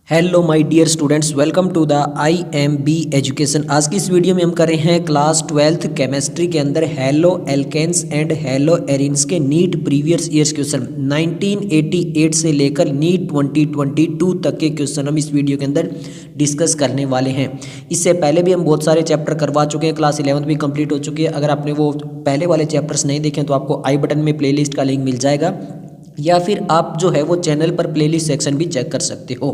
Hello my dear students, welcome to the IMB education. आज की इस वीडियो में हम कर रहे हैं क्लास 12th केमिस्ट्री के अंदर haloalkanes and haloarenes के नीट प्रीवियस ईयर्स क्वेश्चन 1988 से लेकर नीट 2022 तक के क्वेश्चन हम इस वीडियो के अंदर डिस्कस करने वाले हैं। इससे पहले भी हम बहुत सारे चैप्टर करवा चुके हैं, क्लास 11th भी कंप्लीट हो चुकी है। अगर आपने वो पहले वाले चैप्टर्स नहीं देखे तो आपको आई बटन में प्लेलिस्ट का लिंक मिल जाएगा, या फिर आप जो है वो चैनल पर प्लेलिस्ट सेक्शन भी चेक कर सकते हो।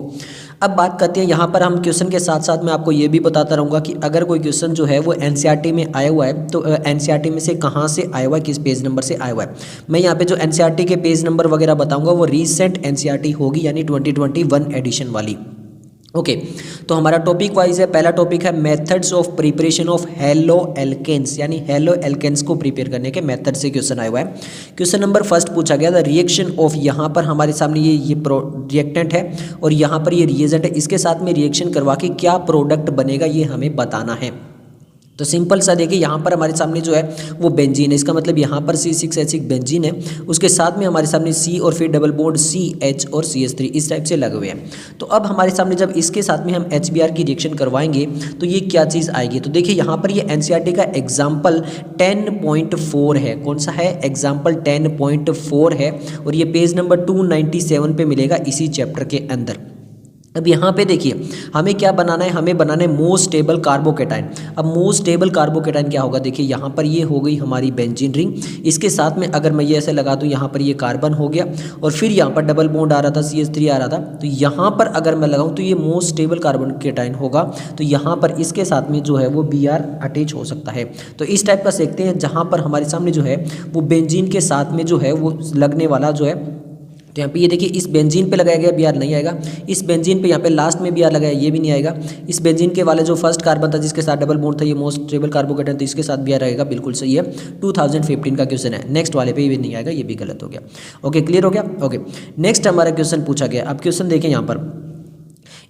अब बात करते हैं यहाँ पर हम क्वेश्चन के साथ साथ मैं आपको ये भी बताता रहूँगा कि अगर कोई क्वेश्चन जो है वो NCERT में आया हुआ है तो NCERT में से कहाँ से आया हुआ है, किस पेज नंबर से आया हुआ है। मैं यहाँ पे जो NCERT के पेज नंबर वगैरह बताऊँगा वो रीसेंट NCERT होगी, यानी 2021 एडिशन वाली। ओके, तो हमारा टॉपिक वाइज है। पहला टॉपिक है methods of preparation of haloalkanes, यानी हेलो एल्केन्स को प्रिपेयर करने के मेथड से क्वेश्चन आया हुआ है। क्वेश्चन नंबर फर्स्ट पूछा गया था रिएक्शन ऑफ, यहाँ पर हमारे सामने ये रिएक्टेंट है और यहाँ पर ये रिएजेंट है, इसके साथ में रिएक्शन करवा के क्या प्रोडक्ट बनेगा ये हमें बताना है। तो सिंपल सा देखिए, यहाँ पर हमारे सामने जो है वो बेंजीन है, इसका मतलब यहाँ पर C6H6 बेंजीन है, उसके साथ में हमारे सामने C और फिर डबल बॉन्ड CH और CH3 इस टाइप से लगे हुए हैं। तो अब हमारे सामने जब इसके साथ में हम HBr की रिएक्शन करवाएंगे तो ये क्या चीज़ आएगी। तो देखिए यहाँ पर ये NCERT का एग्जाम्पल 10.4 है। कौन सा है? एग्जाम्पल 10.4 है और ये पेज नंबर 297 पे मिलेगा इसी चैप्टर के अंदर। अब यहाँ पे देखिए हमें क्या बनाना है, हमें बनाना है मोस्ट स्टेबल कार्बोकेटाइन। अब मोस्ट स्टेबल कार्बोकेटाइन क्या होगा, देखिए यहाँ पर ये हो गई हमारी बेंजीन रिंग, इसके साथ में अगर मैं ये ऐसे लगा दूँ यहाँ पर ये कार्बन हो गया और फिर यहाँ पर डबल बॉन्ड आ रहा था CH3 आ रहा था, तो यहाँ पर अगर मैं लगाऊँ तो ये मोस्ट स्टेबल कार्बोकेटाइन होगा। तो यहाँ पर इसके साथ में जो है वो Br अटैच हो सकता है। तो इस टाइप का सीखते हैं जहाँ पर हमारे सामने जो है वो बेंजीन के साथ में जो है वो लगने वाला जो है, तो यहाँ पे ये देखिए इस बेंजीन पे लगाया गया Br नहीं आएगा, इस बेंजीन पे यहाँ पे लास्ट में Br लगाया ये भी नहीं आएगा, इस बेंजीन के वाले जो फर्स्ट कार्बन था जिसके साथ डबल बॉन्ड था ये मोस्ट स्टेबल कार्बोकेटाइन, तो इसके साथ Br आएगा, बिल्कुल सही है। 2015 का क्वेश्चन है। नेक्स्ट वाले पे ये भी नहीं आएगा, ये भी गलत हो गया। ओके, क्लियर हो गया। ओके, नेक्स्ट हमारा क्वेश्चन पूछा गया। अब क्वेश्चन देखें यहाँ पर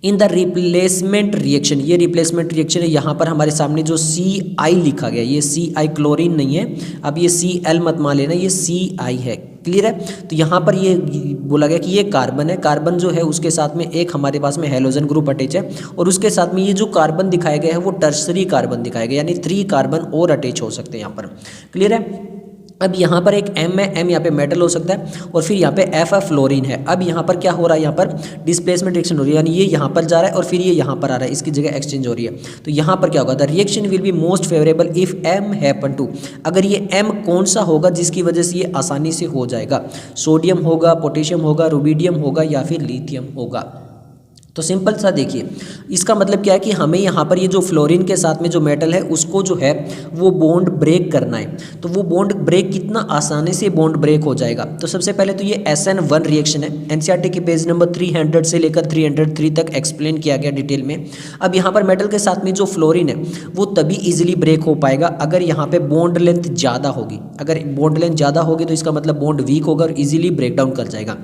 इन द रिप्लेसमेंट रिएक्शन, ये रिप्लेसमेंट रिएक्शन है, यहाँ पर हमारे सामने जो CI लिखा गया ये CI क्लोरीन नहीं है, अब ये Cl मत मान लेना, ये CI है। क्लियर है। तो यहाँ पर ये बोला गया कि ये कार्बन है, कार्बन जो है उसके साथ में एक हमारे पास में हेलोजन ग्रुप अटैच है और उसके साथ में ये जो कार्बन दिखाया गया है वो टर्सरी कार्बन दिखाया गया, यानी 3 कार्बन और अटैच हो सकते हैं यहाँ पर। क्लियर है। अब यहाँ पर एक M है, M यहाँ पे मेटल हो सकता है और फिर यहाँ पे F फ्लोरीन है। अब यहाँ पर क्या हो रहा है, यहाँ पर डिस्प्लेसमेंट रिएक्शन हो रही है, यानी ये यहाँ पर जा रहा है और फिर ये यहाँ पर आ रहा है, इसकी जगह एक्सचेंज हो रही है। तो यहाँ पर क्या होगा, the reaction will be most favourable if M happen to, अगर ये M कौन सा होगा जिसकी वजह से ये आसानी से हो जाएगा, सोडियम होगा, पोटेशियम होगा, रुबिडियम होगा या फिर लिथियम होगा। तो सिंपल सा देखिए इसका मतलब क्या है कि हमें यहाँ पर ये जो फ्लोरीन के साथ में जो मेटल है उसको जो है वो बॉन्ड ब्रेक करना है। तो वो बॉन्ड ब्रेक कितना आसानी से बॉन्ड ब्रेक हो जाएगा। तो सबसे पहले तो ये SN1 रिएक्शन है, NCERT के पेज नंबर 300 से लेकर 303 तक एक्सप्लेन किया गया डिटेल में। अब यहाँ पर मेटल के साथ में जो फ्लोरीन है वो तभी ईजिली ब्रेक हो पाएगा अगर यहाँ पे बॉन्ड लेंथ ज़्यादा होगी। अगर बॉन्ड लेंथ ज़्यादा होगी तो इसका मतलब बॉन्ड वीक होगा और ईजिली ब्रेक डाउन कर जाएगा।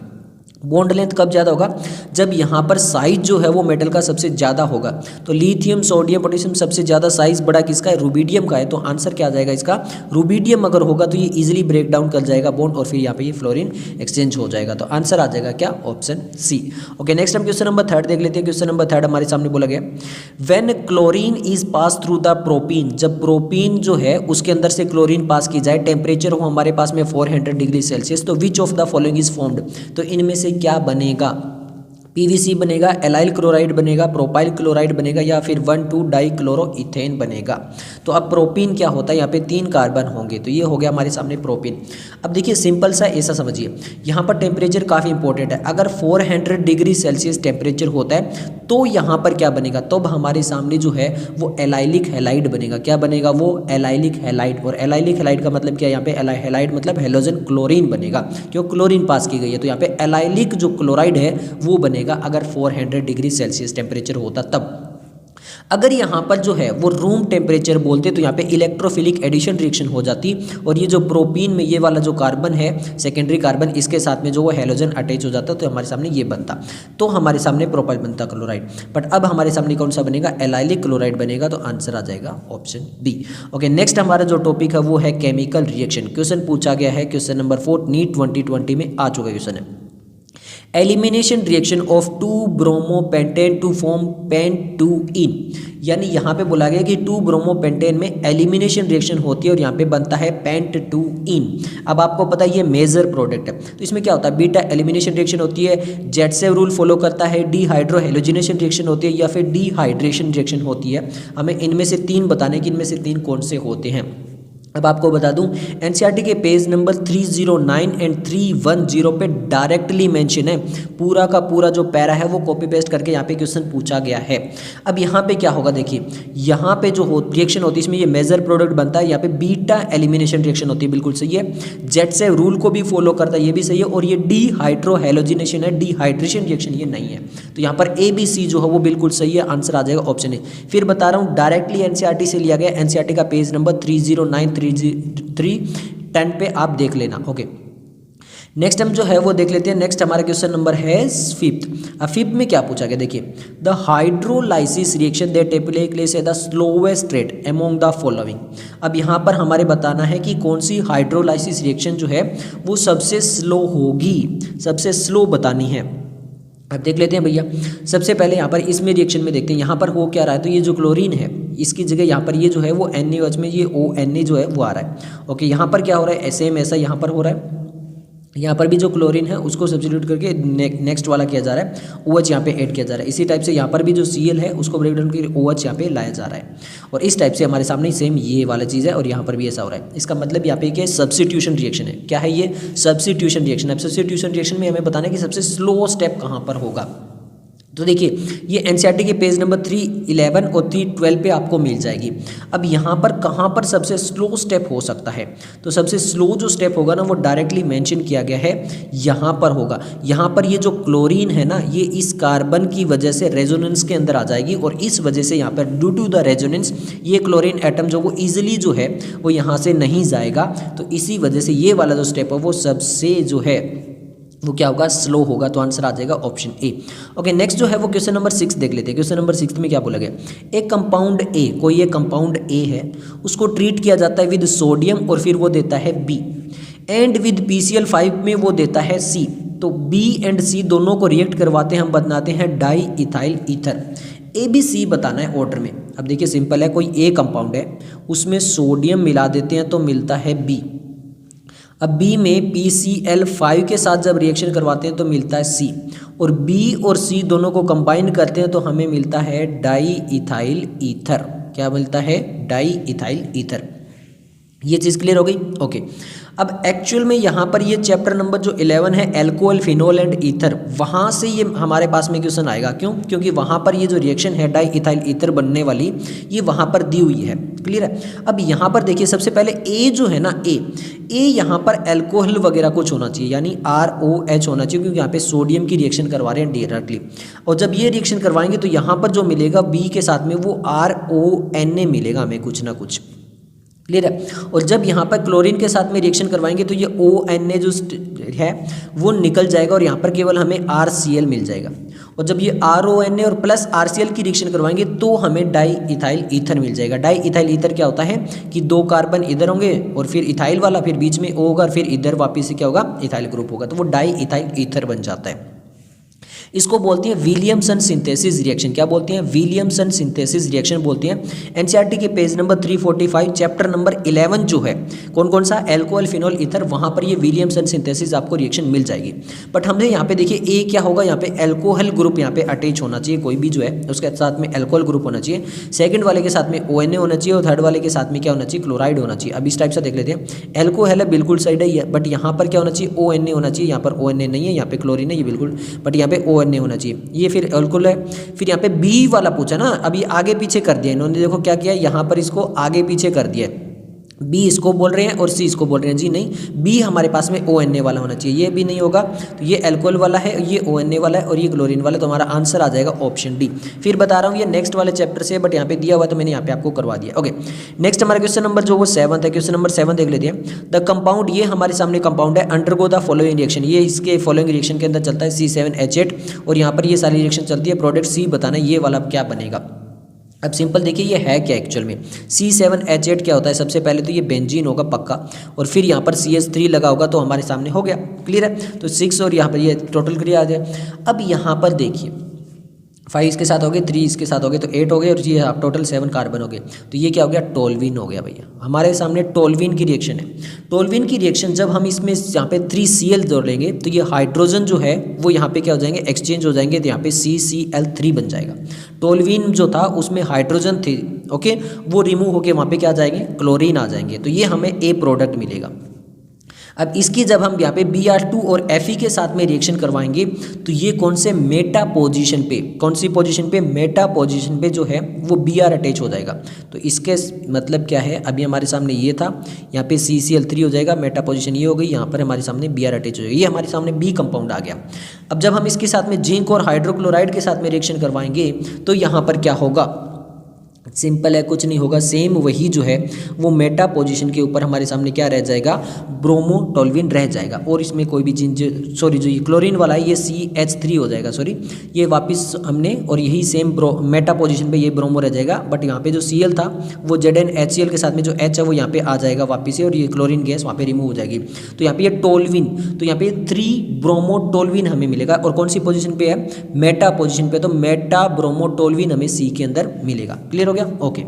बॉन्ड लेंथ कब ज़्यादा होगा, जब यहाँ पर साइज जो है वो मेटल का सबसे ज़्यादा होगा। तो लिथियम, सोडियम, पोटेशियम सबसे ज़्यादा साइज बड़ा किसका है, रुबिडियम का है। तो आंसर क्या आ जाएगा इसका, रुबिडियम अगर होगा तो ये इजीली ब्रेक डाउन कर जाएगा बॉन्ड और फिर यहाँ पे ये फ्लोरीन एक्सचेंज हो जाएगा। तो आंसर आ जाएगा क्या, ऑप्शन C। ओके, नेक्स्ट हम क्वेश्चन नंबर 3 देख लेते हैं। क्वेश्चन नंबर 3 हमारे सामने बोला गया when chlorine is pass through the propene, जब प्रोपीन जो है उसके अंदर से क्लोरीन पास की जाए, टेम्परेचर हो हमारे पास में 400 डिग्री सेल्सियस, तो विच of the following is formed, तो इनमें से क्या बनेगा, PVC बनेगा, एलाइल क्लोराइड बनेगा, प्रोपाइल क्लोराइड बनेगा या फिर 1,2 डाइक्लोरोइथेन बनेगा। तो अब प्रोपीन क्या होता है, यहाँ पे 3 कार्बन होंगे, तो ये हो गया हमारे सामने प्रोपीन। अब देखिए सिंपल सा ऐसा समझिए, यहाँ पर टेम्परेचर काफ़ी इंपॉर्टेंट है। अगर 400 डिग्री सेल्सियस टेम्परेचर होता है तो यहाँ पर क्या बनेगा, तब हमारे सामने जो है वो एलाइलिक हैलाइड बनेगा। क्या बनेगा, वो एलाइलिक हैलाइड। और एलाइलिक हैलाइड का मतलब क्या है, यहाँ पे हैलाइड मतलब हेलोजन क्लोरीन बनेगा, क्यों क्लोरीन पास की गई है। तो यहाँ पे एलाइलिक जो क्लोराइड है वो बनेगा अगर 400 डिग्री सेल्सियस टेम्परेचर होता तब। अगर यहाँ पर जो है वो रूम टेम्परेचर बोलते तो यहाँ पे इलेक्ट्रोफिलिक एडिशन रिएक्शन हो जाती और ये जो प्रोपीन में ये वाला जो कार्बन है सेकेंडरी कार्बन, इसके साथ में जो वो हेलोजन अटैच हो जाता तो हमारे सामने ये बनता, तो हमारे सामने प्रोपाइल बनता क्लोराइड। बट अब हमारे सामने कौन सा बनेगा, एलाइलिक क्लोराइड बनेगा। तो आंसर आ जाएगा ऑप्शन B। ओके, नेक्स्ट हमारा जो टॉपिक है वो है केमिकल रिएक्शन। क्वेश्चन पूछा गया है क्वेश्चन नंबर 4 नीट 2020 में आ चुका क्वेश्चन है। Elimination reaction of two bromopentane to form pentene, यानी यहाँ पे बोला गया कि 2-ब्रोमोपेंटेन में एलिमिनेशन रिएक्शन होती है और यहाँ पे बनता है पेंटूइन। अब आपको पता है ये मेजर प्रोडक्ट है, तो इसमें क्या होता है, बीटा एलिमिनेशन रिएक्शन होती है, जेटसेव रूल फॉलो करता है, डीहाइड्रोहेलोजिनेशन रिएक्शन होती है या फिर डीहाइड्रेशन रिएक्शन होती है। हमें इनमें से 3 बताने कि इनमें से 3 कौन से होते हैं। अब आपको बता दूं एनसीईआरटी के पेज नंबर 309 एंड 310 पे डायरेक्टली मेंशन है, पूरा का पूरा जो पैरा है वो कॉपी पेस्ट करके यहाँ पे क्वेश्चन पूछा गया है। अब यहाँ पे क्या होगा, देखिए यहाँ पे जो रिएक्शन होती है इसमें ये मेजर प्रोडक्ट बनता है, यहाँ पे बीटा एलिमिनेशन रिएक्शन होती है, बिल्कुल सही है। जेटसेव रूल को भी फॉलो करता है, ये भी सही है। और ये डीहाइड्रोहेलोजिनेशन है, डिहाइड्रेशन रिएक्शन ये नहीं है। तो यहाँ पर ABC जो है वो बिल्कुल सही है, आंसर आ जाएगा ऑप्शन ए। फिर बता रहा हूँ डायरेक्टली एनसीईआरटी से लिया गया, एनसीईआरटी का पेज नंबर 309 310 पे आप देख लेना। ओके, नेक्स्ट हम जो है वो देख लेते हैं। नेक्स्ट हमारा क्वेश्चन नंबर है 5th। अब 5th में क्या पूछा गया, देखिए the hydrolysis reaction that take place at the slowest rate among the following. अब यहाँ पर हमारे बताना है कि कौन सी हाइड्रोलाइसिस रिएक्शन जो है वो सबसे स्लो होगी, सबसे स्लो बतानी है। अब देख लेते हैं भैया, सबसे पहले यहाँ पर इसमें रिएक्शन में देखते हैं यहाँ पर हो क्या रहा है। तो ये जो क्लोरीन है इसकी जगह यहाँ पर ये जो है वो NaOH में ये ONa जो है वो आ रहा है। ओके, यहाँ पर क्या हो रहा है, सेम ऐसा यहाँ पर हो रहा है। यहाँ पर भी जो क्लोरीन है उसको सब्स्टिट्यूट करके नेक्स्ट वाला किया जा रहा है, OH यहाँ पे ऐड किया जा रहा है। इसी टाइप से यहाँ पर भी जो Cl है उसको ब्रेक डाउन करके OH यहाँ पे लाया जा रहा है। और इस टाइप से हमारे सामने सेम ये वाला चीज़ है और यहाँ पर भी ऐसा हो रहा है। इसका मतलब यहाँ पे क्या सब्स्टिट्यूशन रिएक्शन है। क्या है ये, सब्स्टिट्यूशन रिएक्शन। अब सब्स्टिट्यूशन रिएक्शन में हमें बताना है कि सबसे स्लो स्टेप कहाँ पर होगा। तो देखिए ये एनसीईआरटी के पेज नंबर 311 और 312 पे आपको मिल जाएगी। अब यहाँ पर कहाँ पर सबसे स्लो स्टेप हो सकता है, तो सबसे स्लो जो स्टेप होगा ना वो डायरेक्टली मेंशन किया गया है, यहाँ पर होगा। यहाँ पर ये जो क्लोरीन है ना ये इस कार्बन की वजह से रेजोनेंस के अंदर आ जाएगी और इस वजह से यहाँ पर ड्यू टू द रेजोनेंस ये क्लोरीन एटम जो वो ईजिली जो है वो यहाँ से नहीं जाएगा। तो इसी वजह से ये वाला जो स्टेप है वो सबसे जो है वो क्या होगा, स्लो होगा। तो आंसर आ जाएगा ऑप्शन ए। ओके, नेक्स्ट जो है वो क्वेश्चन नंबर 6 देख लेते हैं। क्वेश्चन नंबर 6 में क्या बोला गया, एक कंपाउंड ए, कोई एक कंपाउंड ए है उसको ट्रीट किया जाता है विद सोडियम और फिर वो देता है बी, एंड विद PCl5 में वो देता है सी। तो बी एंड सी दोनों को रिएक्ट करवाते हैं, हम बनाते हैं डाई इथाइल ईथर। ABC बताना है ऑर्डर में। अब देखिए सिंपल है, कोई ए कंपाउंड है उसमें सोडियम मिला देते हैं तो मिलता है बी। अब बी में PCl5 के साथ जब रिएक्शन करवाते हैं तो मिलता है सी, और बी और सी दोनों को कंबाइन करते हैं तो हमें मिलता है डाई इथाइल ईथर। क्या मिलता है, डाई इथाइल ईथर। ये चीज़ क्लियर हो गई। ओके, अब एक्चुअल में यहाँ पर ये चैप्टर नंबर जो 11 है अल्कोहल, फिनोल एंड ईथर, वहाँ से ये हमारे पास में क्वेश्चन आएगा। क्यों, क्योंकि वहाँ पर ये जो रिएक्शन है डाई इथाइल ईथर बनने वाली ये वहाँ पर दी हुई है। क्लियर है। अब यहाँ पर देखिए सबसे पहले ए जो है ना, ए यहाँ पर अल्कोहल वगैरह कुछ होना चाहिए, यानी ROH होना चाहिए, क्योंकि यहाँ पे सोडियम की रिएक्शन करवा रहे हैं डायरेक्टली। और जब ये रिएक्शन करवाएंगे तो यहाँ पर जो मिलेगा बी के साथ में वो RONA मिलेगा हमें कुछ ना कुछ। क्लियर है। और जब यहाँ पर क्लोरीन के साथ में रिएक्शन करवाएंगे तो ये ONA जो है वो निकल जाएगा और यहाँ पर केवल हमें RCl मिल जाएगा। और जब ये RONA और प्लस RCl की रिएक्शन करवाएंगे तो हमें डाई इथाइल ईथर मिल जाएगा। डाई इथाइल ईथर क्या होता है कि 2 कार्बन इधर होंगे और फिर इथाइल वाला, फिर बीच में O होगा, फिर इधर वापस से क्या होगा, इथाइल ग्रुप होगा, तो वो डाई इथाइल ईथर बन जाता है। इसको बोलती है विलियमसन सिंथेसिस रिएक्शन। क्या बोलती हैं, विलियमसन सिंथेसिस रिएक्शन बोलती हैं। एनसीईआरटी के पेज नंबर 345 चैप्टर नंबर 11 जो है कौन कौन सा, अल्कोहल, फिनोल, ईथर, वहां पर ये विलियमसन सिंथेसिस आपको रिएक्शन मिल जाएगी। बट हमने यहाँ पे देखिए ए क्या होगा, यहाँ पे अल्कोहल ग्रुप यहाँ पे अटैच होना चाहिए, कोई भी जो है उसके साथ में अल्कोहल ग्रुप होना चाहिए, सेकंड वाले के साथ में ONA होना चाहिए और थर्ड वाले के साथ में क्या होना चाहिए, क्लोराइड होना चाहिए। अब इस टाइप से देख लेते हैं, अल्कोहल है बिल्कुल सही है, बट यहाँ पर क्या होना चाहिए, ONA होना चाहिए। यहाँ पर ONA नहीं है, यहाँ पे क्लोरीन है ये बिल्कुल, बट यहाँ पे ONA होना चाहिए। ये फिर अल्कोहल है। फिर यहाँ पे बी वाला पूछा ना, अभी आगे पीछे कर दिया इन्होंने, देखो क्या किया, यहाँ पर इसको आगे पीछे कर दिया। बी इसको बोल रहे हैं और सी इसको बोल रहे हैं। जी नहीं, बी हमारे पास में ONA वाला होना चाहिए, ये भी नहीं होगा। तो ये अल्कोहल वाला है, ये ONA वाला है और ये क्लोरीन वाला, तो हमारा आंसर आ जाएगा ऑप्शन डी। फिर बता रहा हूँ ये नेक्स्ट वाले चैप्टर से, बट यहाँ पे दिया हुआ तो मैंने यहाँ पे आपको करवा दिया। ओके, नेक्स्ट हमारा क्वेश्चन नंबर जो वो 7 है। क्वेश्चन नंबर 7 देख लेते हैं। द कंपाउंड, ये हमारे सामने कंपाउंड है, अंडरगो द फॉलोइंग रिएक्शन, ये इसके फॉलोइंग रिएक्शन के अंदर चलता है C7H8 और यहाँ पर ये सारी रिएक्शन चलती है। प्रोडक्ट C बताना, ये वाला क्या बनेगा। अब सिंपल देखिए ये है क्या एक्चुअल में, C7H8 क्या होता है, सबसे पहले तो ये बेंजीन होगा पक्का, और फिर यहाँ पर CH3 लगा होगा तो हमारे सामने हो गया, क्लियर है। तो 6 और यहाँ पर ये टोटल क्रिया आ जाए। अब यहाँ पर देखिए 5 इसके साथ हो गए, 3 इसके साथ हो गए, तो 8 हो गए, और ये आप टोटल 7 कार्बन हो गए। तो ये क्या हो गया, टोल्यूइन हो गया भैया, हमारे सामने टोल्यूइन की रिएक्शन है। टोल्यूइन की रिएक्शन जब हम इसमें यहाँ पे 3Cl जोड़ लेंगे तो ये हाइड्रोजन जो है वो यहाँ पे क्या हो जाएंगे, एक्सचेंज हो जाएंगे, तो यहाँ पे CCl3 बन जाएगा। टोल्यूइन जो था उसमें हाइड्रोजन थे, ओके, वो रिमूव होकर वहाँ पे क्या आ जाएंगे, क्लोरीन आ जाएंगे, तो ये हमें ए प्रोडक्ट मिलेगा। अब इसकी जब हम यहाँ पे Br2 और Fe के साथ में रिएक्शन करवाएंगे तो ये कौन से मेटा पोजीशन पे, कौन सी पोजीशन पे, मेटा पोजीशन पे जो है वो Br अटैच हो जाएगा। तो इसके मतलब क्या है, अभी हमारे सामने ये था, यहाँ पे CCl3 हो जाएगा, मेटा पोजीशन ये हो गई, यहाँ पर हमारे सामने Br अटैच हो जाएगा, ये हमारे सामने B कंपाउंड आ गया। अब जब हम इसके साथ में जिंक और हाइड्रोक्लोराइड के साथ में रिएक्शन करवाएंगे तो यहाँ पर क्या होगा, सिंपल है, कुछ नहीं होगा, सेम वही जो है वो मेटा पोजीशन के ऊपर हमारे सामने क्या रह जाएगा, ब्रोमोटोल्यूइन रह जाएगा, और इसमें कोई भी सॉरी जो ये क्लोरीन वाला है ये CH3 हो जाएगा, सॉरी ये वापस हमने, और यही सेम मेटा पोजीशन पे ये ब्रोमो रह जाएगा, बट यहाँ पे जो Cl था वो ZnHCl के साथ में जो H है वो यहाँ पे आ जाएगा वापस से, और ये क्लोरीन गैस वहाँ पे रिमूव हो जाएगी। तो यहाँ पे ये टोल्यूइन, तो यहाँ पे 3 ब्रोमोटोल्यूइन हमें मिलेगा, और कौन सी पोजीशन पे है, मेटा पोजीशन पे, तो मेटा ब्रोमोटोल्यूइन हमें C के अंदर मिलेगा। क्लियर हो गया, ओके।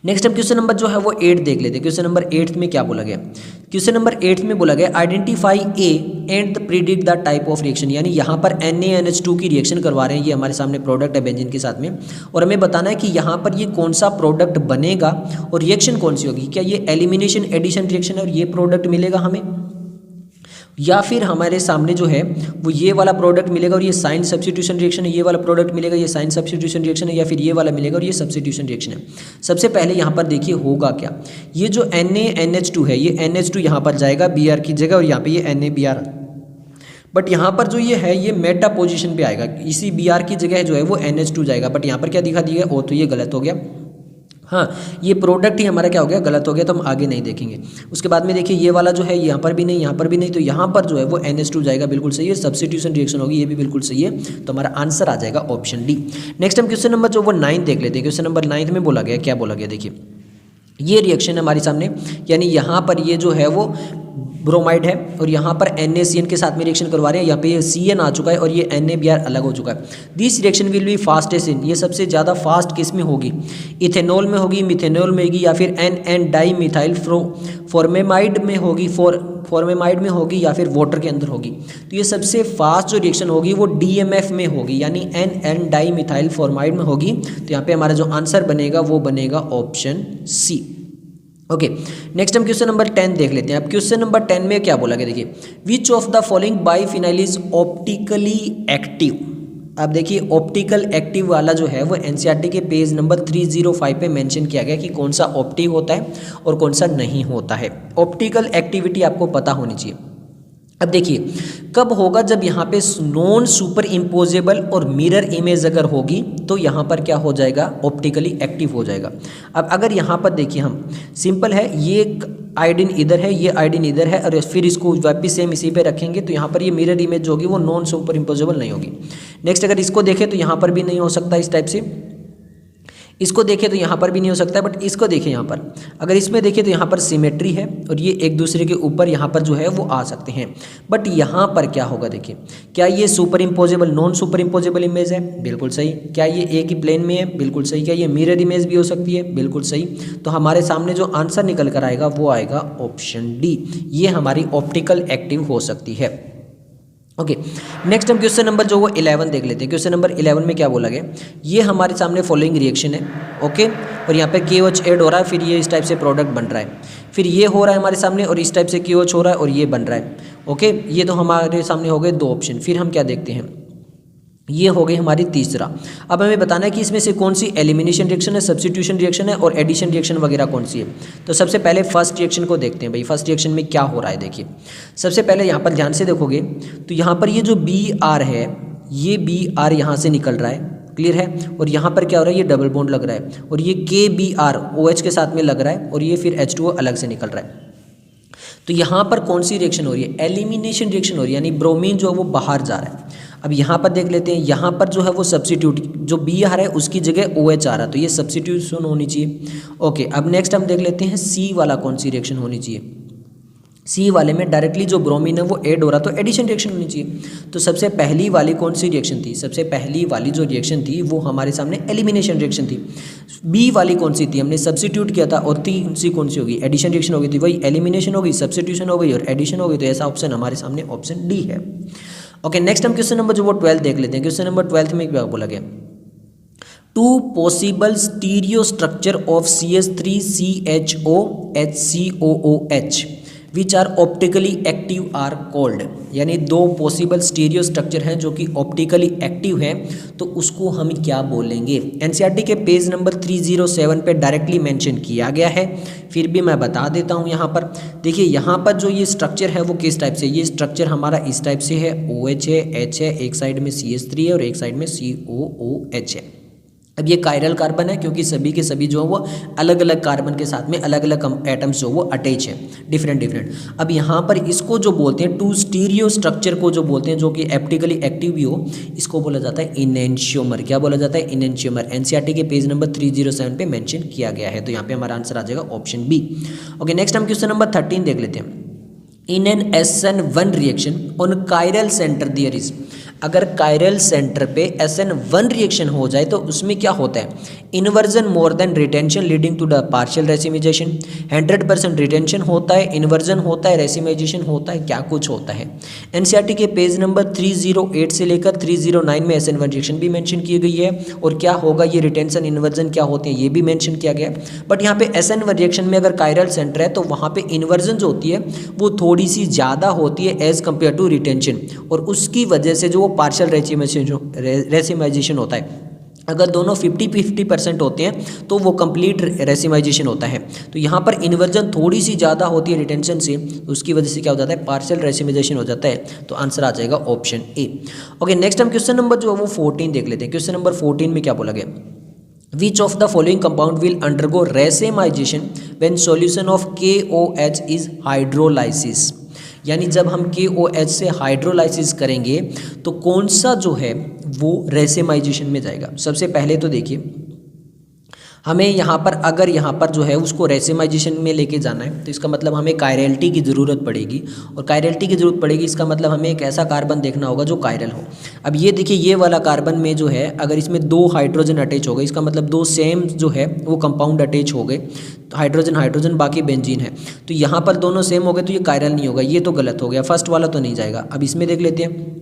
नेक्स्ट हम क्वेश्चन नंबर जो है वो 8 देख लेते हैं। क्वेश्चन नंबर 8 में क्या बोला गया, क्वेश्चन नंबर 8 में बोला गया identify A and predict the type of reaction, यानी यहाँ पर NaNH2 की रिएक्शन करवा रहे हैं, ये हमारे सामने प्रोडक्ट है बेंजीन के साथ में, और हमें बताना है कि यहाँ पर ये कौन सा प्रोडक्ट बनेगा और रिएक्शन कौन सी होगी, क्या ये एलिमिनेशन एडिशन रिएक्शन है और ये प्रोडक्ट मिलेगा हमें, या फिर हमारे सामने जो है वो ये वाला प्रोडक्ट मिलेगा और ये साइन सब्स्टिट्यूशन रिएक्शन है, ये वाला प्रोडक्ट मिलेगा, ये साइन सब्स्टिट्यूशन रिएक्शन है, या फिर ये वाला मिलेगा और ये सब्स्टिट्यूशन रिएक्शन है। सबसे पहले यहाँ पर देखिए होगा क्या, ये जो NaNH2 है ये NH2 यहाँ पर जाएगा Br की जगह, और यहाँ पे ये NaBr, बट यहाँ पर जो ये है ये मेटा पोजीशन पे आएगा, इसी Br की जगह जो है वो NH2 जाएगा, बट यहाँ पर क्या दिखा दिया, ओ तो ये गलत हो गया, हाँ ये प्रोडक्ट ही हमारा क्या हो गया, गलत हो गया, तो हम आगे नहीं देखेंगे। उसके बाद में देखिए ये वाला जो है यहाँ पर भी नहीं, यहाँ पर भी नहीं, तो यहाँ पर जो है वो NH2 जाएगा, बिल्कुल सही है, सब्स्टिट्यूशन रिएक्शन होगी, ये भी बिल्कुल सही है, तो हमारा आंसर आ जाएगा ऑप्शन डी। नेक्स्ट हम क्वेश्चन नंबर जो वो 9 देख लेते हैं। क्वेश्चन नंबर 9 में बोला गया, क्या बोला गया, देखिए ये रिएक्शन है हमारे सामने, यानी यहाँ पर ये जो है वो ब्रोमाइड है और यहाँ पर NaCN के साथ में रिएक्शन करवा रहे हैं, यहाँ पे ये CN आ चुका है और ये NaBr अलग हो चुका है। This reaction will B fastest in, ये सबसे ज़्यादा फास्ट किस में होगी, इथेनॉल में होगी, मिथेनॉल में होगी, या फिर NN डाई मिथाइल फॉर्मेमाइड में होगी, फॉर्मेमाइड में होगी, या फिर वाटर के अंदर होगी। तो ये सबसे फास्ट जो रिएक्शन होगी वो DMF में होगी, यानी NN डाई मिथाइल फॉर्माइड में होगी। तो यहाँ पे हमारा जो आंसर बनेगा वो बनेगा ऑप्शन सी। ओके, नेक्स्ट हम क्वेश्चन नंबर 10 देख लेते हैं। अब क्वेश्चन नंबर 10 में क्या बोला गया, देखिए which of the following biphenyl is optically active. अब देखिए ऑप्टिकल एक्टिव वाला जो है वो NCERT के पेज नंबर 305 पे मेंशन किया गया कि कौन सा ऑप्टिव होता है और कौन सा नहीं होता है। ऑप्टिकल एक्टिविटी आपको पता होनी चाहिए। अब देखिए कब होगा, जब यहाँ पे नॉन सुपर इम्पोजेबल और मिरर इमेज अगर होगी तो यहाँ पर क्या हो जाएगा, ऑप्टिकली एक्टिव हो जाएगा। अब अगर यहाँ पर देखिए हम सिंपल है, ये आयोडीन इधर है, ये आयोडीन इधर है, और फिर इसको वापस सेम इसी पे रखेंगे तो यहाँ पर ये मिरर इमेज होगी वो नॉन सुपर इम्पोजेबल नहीं होगी। नेक्स्ट अगर इसको देखें तो यहाँ पर भी नहीं हो सकता इस टाइप से, इसको देखें तो यहाँ पर भी नहीं हो सकता है, बट इसको देखें यहाँ पर, अगर इसमें देखें तो यहाँ पर सिमेट्री है और ये एक दूसरे के ऊपर यहाँ पर जो है वो आ सकते हैं। बट यहाँ पर क्या होगा, देखिए क्या ये super imposable non super imposable image है, बिल्कुल सही। क्या ये एक ही प्लेन में है, बिल्कुल सही। क्या ये मिरर इमेज भी हो सकती है, बिल्कुल सही। तो हमारे सामने जो आंसर निकल कर आएगा वो आएगा ऑप्शन डी, ये हमारी ऑप्टिकल एक्टिव हो सकती है। ओके, नेक्स्ट हम क्वेश्चन नंबर जो वो 11 देख लेते हैं। क्वेश्चन नंबर 11 में क्या बोला गया, ये हमारे सामने फॉलोइंग रिएक्शन है, ओके, और यहाँ पे KOH ऐड हो रहा है, फिर ये इस टाइप से प्रोडक्ट बन रहा है, फिर ये हो रहा है हमारे सामने और इस टाइप से KOH हो रहा है और ये बन रहा है। ओके, ये तो हमारे सामने हो गए 2 ऑप्शन। फिर हम क्या देखते हैं, ये हो गई हमारी तीसरा। अब हमें बताना है कि इसमें से कौन सी एलिमिनेशन रिएक्शन है, सब्स्टिट्यूशन रिएक्शन है और एडिशन रिएक्शन वगैरह कौन सी है। तो सबसे पहले फर्स्ट रिएक्शन को देखते हैं भाई, फर्स्ट रिएक्शन में क्या हो रहा है। देखिए सबसे पहले यहाँ पर ध्यान से देखोगे तो यहाँ पर ये जो Br है, ये Br यहाँ से निकल रहा है, क्लियर है, और यहाँ पर क्या हो रहा है, ये डबल बॉन्ड लग रहा है और ये KBr OH के साथ में लग रहा है और ये फिर H2O अलग से निकल रहा है। तो यहाँ पर कौन सी रिएक्शन हो रही है, एलिमिनेशन रिएक्शन हो रही है, यानी ब्रोमीन जो है वो बाहर जा रहा है। अब यहाँ पर देख लेते हैं, यहाँ पर जो है वो सब्सिट्यूट जो बी आ रहा है उसकी जगह ओ एच आ रहा है, तो ये सब्सिट्यूशन होनी चाहिए। ओके, अब नेक्स्ट हम देख लेते हैं सी वाला कौन सी रिएक्शन होनी चाहिए। सी वाले में डायरेक्टली जो ब्रोमीन है वो ऐड हो रहा, तो एडिशन रिएक्शन होनी चाहिए। तो सबसे पहली वाली कौन सी रिएक्शन थी, सबसे पहली वाली जो रिएक्शन थी वो हमारे सामने एलिमिनेशन रिएक्शन थी। बी वाली कौन सी थी, हमने सब्सिट्यूट किया था, और तीसरी कौन सी होगी, एडिशन रिएक्शन हो गई थी। वही एलिमिनेशन हो गई, सब्सिट्यूशन हो गई और एडिशन हो गई, तो ऐसा ऑप्शन हमारे सामने ऑप्शन डी है। ओके, नेक्स्ट हम क्वेश्चन नंबर जो वो 12 देख लेते हैं। क्वेश्चन नंबर 12 में क्या बोला गया, two possible stereo structure of CH3CHO HCOOH which are optically active are called, यानी दो पॉसिबल स्टीरियो स्ट्रक्चर हैं जो कि ऑप्टिकली एक्टिव हैं, तो उसको हम क्या बोलेंगे। एनसीईआरटी के पेज नंबर 307 पे डायरेक्टली मेंशन किया गया है, फिर भी मैं बता देता हूँ। यहाँ पर देखिए, यहाँ पर जो ये स्ट्रक्चर है वो किस टाइप से, ये स्ट्रक्चर हमारा इस टाइप से है, OH है, H है, एक साइड में CH3 है और एक साइड में COOH है। अब ये कायरल कार्बन है क्योंकि सभी के सभी जो है वो अलग अलग कार्बन के साथ में अलग अलग एटम्स जो वो अटैच है, डिफरेंट। अब यहाँ पर इसको जो बोलते हैं टू स्टीरियो स्ट्रक्चर को जो बोलते हैं जो कि ऑप्टिकली एक्टिव भी हो, इसको बोला जाता है इनेंशियोमर। क्या बोला जाता है, इनेंशियोमर। एनसीईआरटी के पेज नंबर 307 पे मेंशन किया गया है, तो यहाँ पे हमारा आंसर आ जाएगा ऑप्शन बी। ओके, नेक्स्ट हम क्वेश्चन नंबर 13 देख लेते हैं। In an SN1 reaction on chiral centre there is, अगर कायरल सेंटर पे SN1 रिएक्शन हो जाए तो उसमें क्या होता है, inversion more than retention leading to the partial racemisation. 100% retention होता है, इन्वर्जन होता है, रेसिमाइजेशन होता है, क्या कुछ होता है। एनसीईआरटी के पेज नंबर 308 से लेकर 309 में SN1 रिएक्शन भी मेंशन की गई है, और क्या होगा ये रिटेंशन इन्वर्जन क्या होते हैं ये भी मेंशन किया गया है। बट यहाँ पे SN1 रिएक्शन में अगर कायरल सेंटर है तो वहाँ पे इन्वर्जन जो होती है वो थोड़ी सी ज़्यादा होती है एज कम्पेयर टू रिटेंशन, और उसकी वजह से जो वो पार्शियल रेसिमाइजेशन होता है, अगर दोनों 50-50% होते हैं तो वो कंप्लीट रेसिमाइजेशन होता है। तो यहाँ पर इन्वर्जन थोड़ी सी ज़्यादा होती है रिटेंशन से, उसकी वजह से क्या हो जाता है, पार्शियल रेसिमाइजेशन हो जाता है, तो आंसर आ जाएगा ऑप्शन ए। ओके, नेक्स्ट हम क्वेश्चन नंबर जो है वो 14 देख लेते हैं। क्वेश्चन नंबर 14 में क्या बोला गया, Which of the following compound will undergo racemization when solution of KOH is hydrolysis, यानी जब हम KOH से हाइड्रोलाइसिस करेंगे तो कौन सा जो है वो रेसेमाइजेशन में जाएगा। सबसे पहले तो देखिए, हमें यहाँ पर अगर यहाँ पर जो है उसको रेसिमाइजेशन में लेके जाना है तो इसका मतलब हमें कायरलिटी की ज़रूरत पड़ेगी, और कायरलिटी की ज़रूरत पड़ेगी इसका मतलब हमें एक ऐसा कार्बन देखना होगा जो कायरल हो। अब ये देखिए, ये वाला कार्बन में जो है अगर इसमें 2 हाइड्रोजन अटैच हो गए, इसका मतलब 2 सेम जो है वो कंपाउंड अटैच हो गए, तो हाइड्रोजन बाकी बेंजीन है, तो यहाँ पर दोनों सेम हो गए तो ये कायरल नहीं होगा, ये तो गलत हो गया, फर्स्ट वाला तो नहीं जाएगा। अब इसमें देख लेते हैं,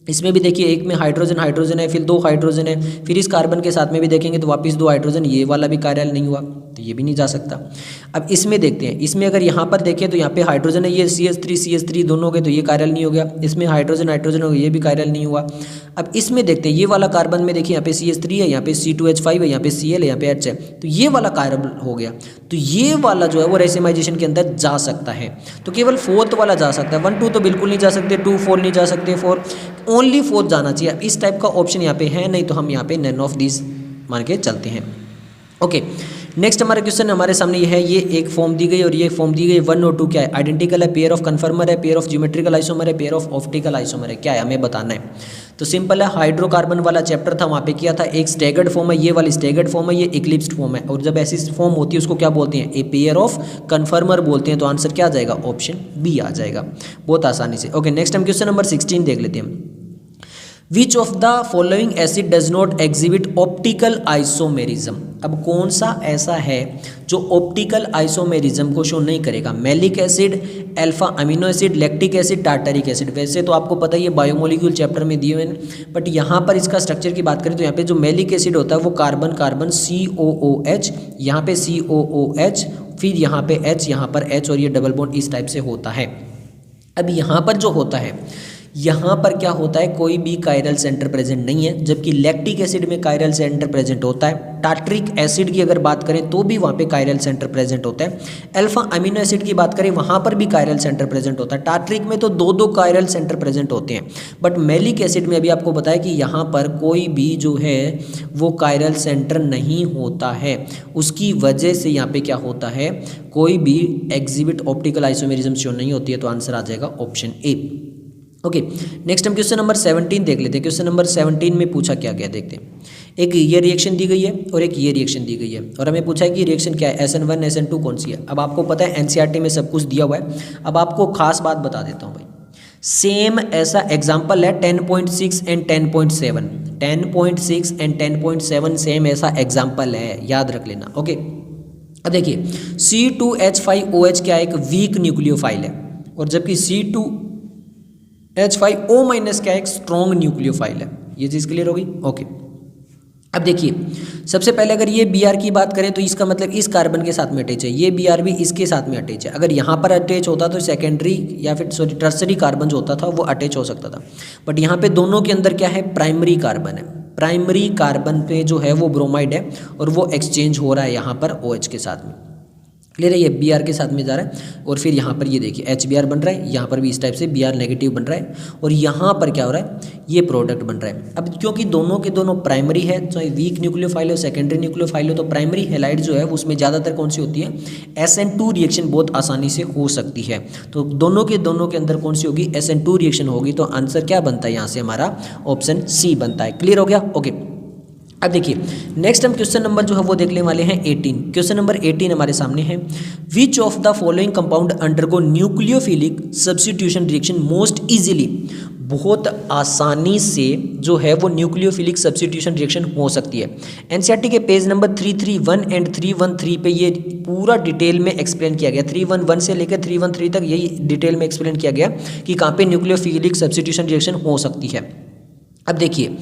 इसमें भी देखिए एक में हाइड्रोजन है, फिर 2 हाइड्रोजन है, फिर इस कार्बन के साथ में भी देखेंगे तो वापस 2 हाइड्रोजन, ये वाला भी कायरल नहीं हुआ तो ये भी नहीं जा सकता। अब इसमें देखते हैं, इसमें अगर यहाँ पर देखें तो यहाँ पे हाइड्रोजन है, ये CH3 दोनों हो गए तो ये कायरल नहीं हो गया, इसमें हाइड्रोजन हो गया, ये भी कायरल नहीं हुआ। अब इसमें देखते हैं, ये वाला कार्बन में देखिए यहाँ पे CH3 है, यहाँ पे C2H5 है, यहाँ पे Cl है, यहाँ पे H है, तो ये वाला कायरल हो गया, तो ये वाला जो है वो रेसिमाइजेशन के अंदर जा सकता है। तो केवल 4th वाला जा सकता है, 1 2 तो बिल्कुल नहीं जा सकते, 2 4 नहीं जा सकते, 4 ओनली 4th जाना चाहिए। इस टाइप का ऑप्शन यहाँ पे है नहीं, तो हम यहाँ पे नन ऑफ दिस मान के चलते हैं। ओके, नेक्स्ट हमारा क्वेश्चन हमारे सामने ये है, ये एक फॉर्म दी गई और ये फॉर्म दी गई 1 और 2 क्या है, आइडेंटिकल है, पेयर ऑफ कन्फर्मर है, पेयर ऑफ ज्योमेट्रिकल आइसोमर है, पेयर ऑफ ऑप्टिकल आइसोमर है, क्या है हमें बताना है। तो सिंपल है, हाइड्रोकार्बन वाला चैप्टर था वहाँ पे किया था, एक स्टैगर्ड फॉर्म है, ये वाली स्टैगर्ड फॉर्म है, ये इक्लिप्स्ड फॉर्म है, और जब ऐसी फॉर्म होती है उसको क्या बोलते हैं, ए पेयर ऑफ कन्फर्मर बोलते हैं, तो आंसर क्या आ जाएगा, ऑप्शन बी आ जाएगा बहुत आसानी से। ओके, नेक्स्ट हम क्वेश्चन नंबर 16 देख लेते हैं। Which of the following acid does not exhibit optical isomerism? अब कौन सा ऐसा है जो ऑप्टिकल आइसोमेरिज्म को शो नहीं करेगा। Malic acid, alpha amino acid, lactic acid, tartaric acid. वैसे तो आपको पता ही है बायोमोलिक्यूल चैप्टर में दिए हुए हैं, बट यहाँ पर इसका स्ट्रक्चर की बात करें तो यहाँ पे जो मैलिक एसिड होता है वो कार्बन COOH, यहाँ पे COOH, फिर यहाँ पे H, यहाँ पर H, और ये डबल बॉन्ड इस टाइप से होता है। अब यहाँ पर जो होता है, यहाँ पर क्या होता है, कोई भी कायरल सेंटर प्रेजेंट नहीं है, जबकि लैक्टिक एसिड में कायरल सेंटर प्रेजेंट होता है। टार्टरिक एसिड की अगर बात करें तो भी वहाँ पे कायरल सेंटर प्रेजेंट होता है। अल्फा अमीनो एसिड की बात करें वहाँ पर भी कायरल सेंटर प्रेजेंट होता है। टार्टरिक में तो 2 कायरल सेंटर प्रेजेंट होते हैं, बट मैलिक एसिड में अभी आपको बताया कि यहाँ पर कोई भी जो है वो कायरल सेंटर नहीं होता है, उसकी वजह से यहाँ पे क्या होता है, कोई भी एग्जिबिट ऑप्टिकल आइसोमेरिज्म शो नहीं होती है, तो आंसर आ जाएगा ऑप्शन ए। ओके, नेक्स्ट हम क्वेश्चन नंबर 17 देख लेते हैं। क्वेश्चन नंबर 17 में पूछा क्या गया देखते हैं। एक ये रिएक्शन दी गई है और एक ये रिएक्शन दी गई है और हमें पूछा है कि रिएक्शन क्या है, SN1 SN2 कौन सी है। अब आपको पता है NCERT में सब कुछ दिया हुआ है। अब आपको खास बात बता देता हूँ भाई, सेम ऐसा एग्जाम्पल है 10.6 एंड 10.7, 10.6 एंड 10.7 सेम ऐसा एग्जाम्पल है, याद रख लेना। ओके, अब देखिए C2H5OH क्या है, एक वीक न्यूक्लियोफाइल है, और जबकि C2H5O माइनस क्या है, एक स्ट्रॉन्ग न्यूक्लियोफाइल है। ये चीज़ क्लियर होगी। ओके, अब देखिए सबसे पहले अगर ये Br की बात करें तो इसका मतलब इस कार्बन के साथ में अटैच है, ये Br भी इसके साथ में अटैच है। अगर यहाँ पर अटैच होता तो सेकेंडरी या फिर सॉरी टर्सरी कार्बन जो होता था वो अटैच हो सकता था, बट यहाँ पे दोनों के अंदर क्या है, प्राइमरी कार्बन है। प्राइमरी कार्बन पे जो है वो ब्रोमाइड है और वो एक्सचेंज हो रहा है यहाँ पर OH के साथ में। क्लियर है, ये Br के साथ में जा रहा है और फिर यहाँ पर ये देखिए HBr बन रहा है, यहाँ पर भी इस टाइप से Br नेगेटिव बन रहा है और यहाँ पर क्या हो रहा है, ये प्रोडक्ट बन रहा है। अब क्योंकि दोनों के दोनों प्राइमरी है, चाहे वीक न्यूक्लियोफाइल हो सेकेंडरी न्यूक्लियोफाइल हो, तो प्राइमरी हैलाइड जो है उसमें ज़्यादातर कौन सी होती है, SN2 रिएक्शन बहुत आसानी से हो सकती है। तो दोनों के अंदर कौन सी होगी, SN2 रिएक्शन होगी। तो आंसर क्या बनता है यहाँ से, हमारा ऑप्शन सी बनता है। क्लियर हो गया। ओके, अब देखिए नेक्स्ट हम क्वेश्चन नंबर जो है वो देखने वाले हैं 18। क्वेश्चन नंबर 18 हमारे सामने है, which of the following compound undergo nucleophilic substitution reaction most easily, बहुत आसानी से जो है वो न्यूक्लियोफिलिक सब्स्टिट्यूशन रिएक्शन हो सकती है। NCERT के पेज नंबर 331 एंड 313 पे ये पूरा डिटेल में एक्सप्लेन किया गया, 311 से लेकर 313 तक यही डिटेल में एक्सप्लेन किया गया कि कहाँ पे न्यूक्लियोफिलिक सब्स्टिट्यूशन रिएक्शन हो सकती है। अब देखिए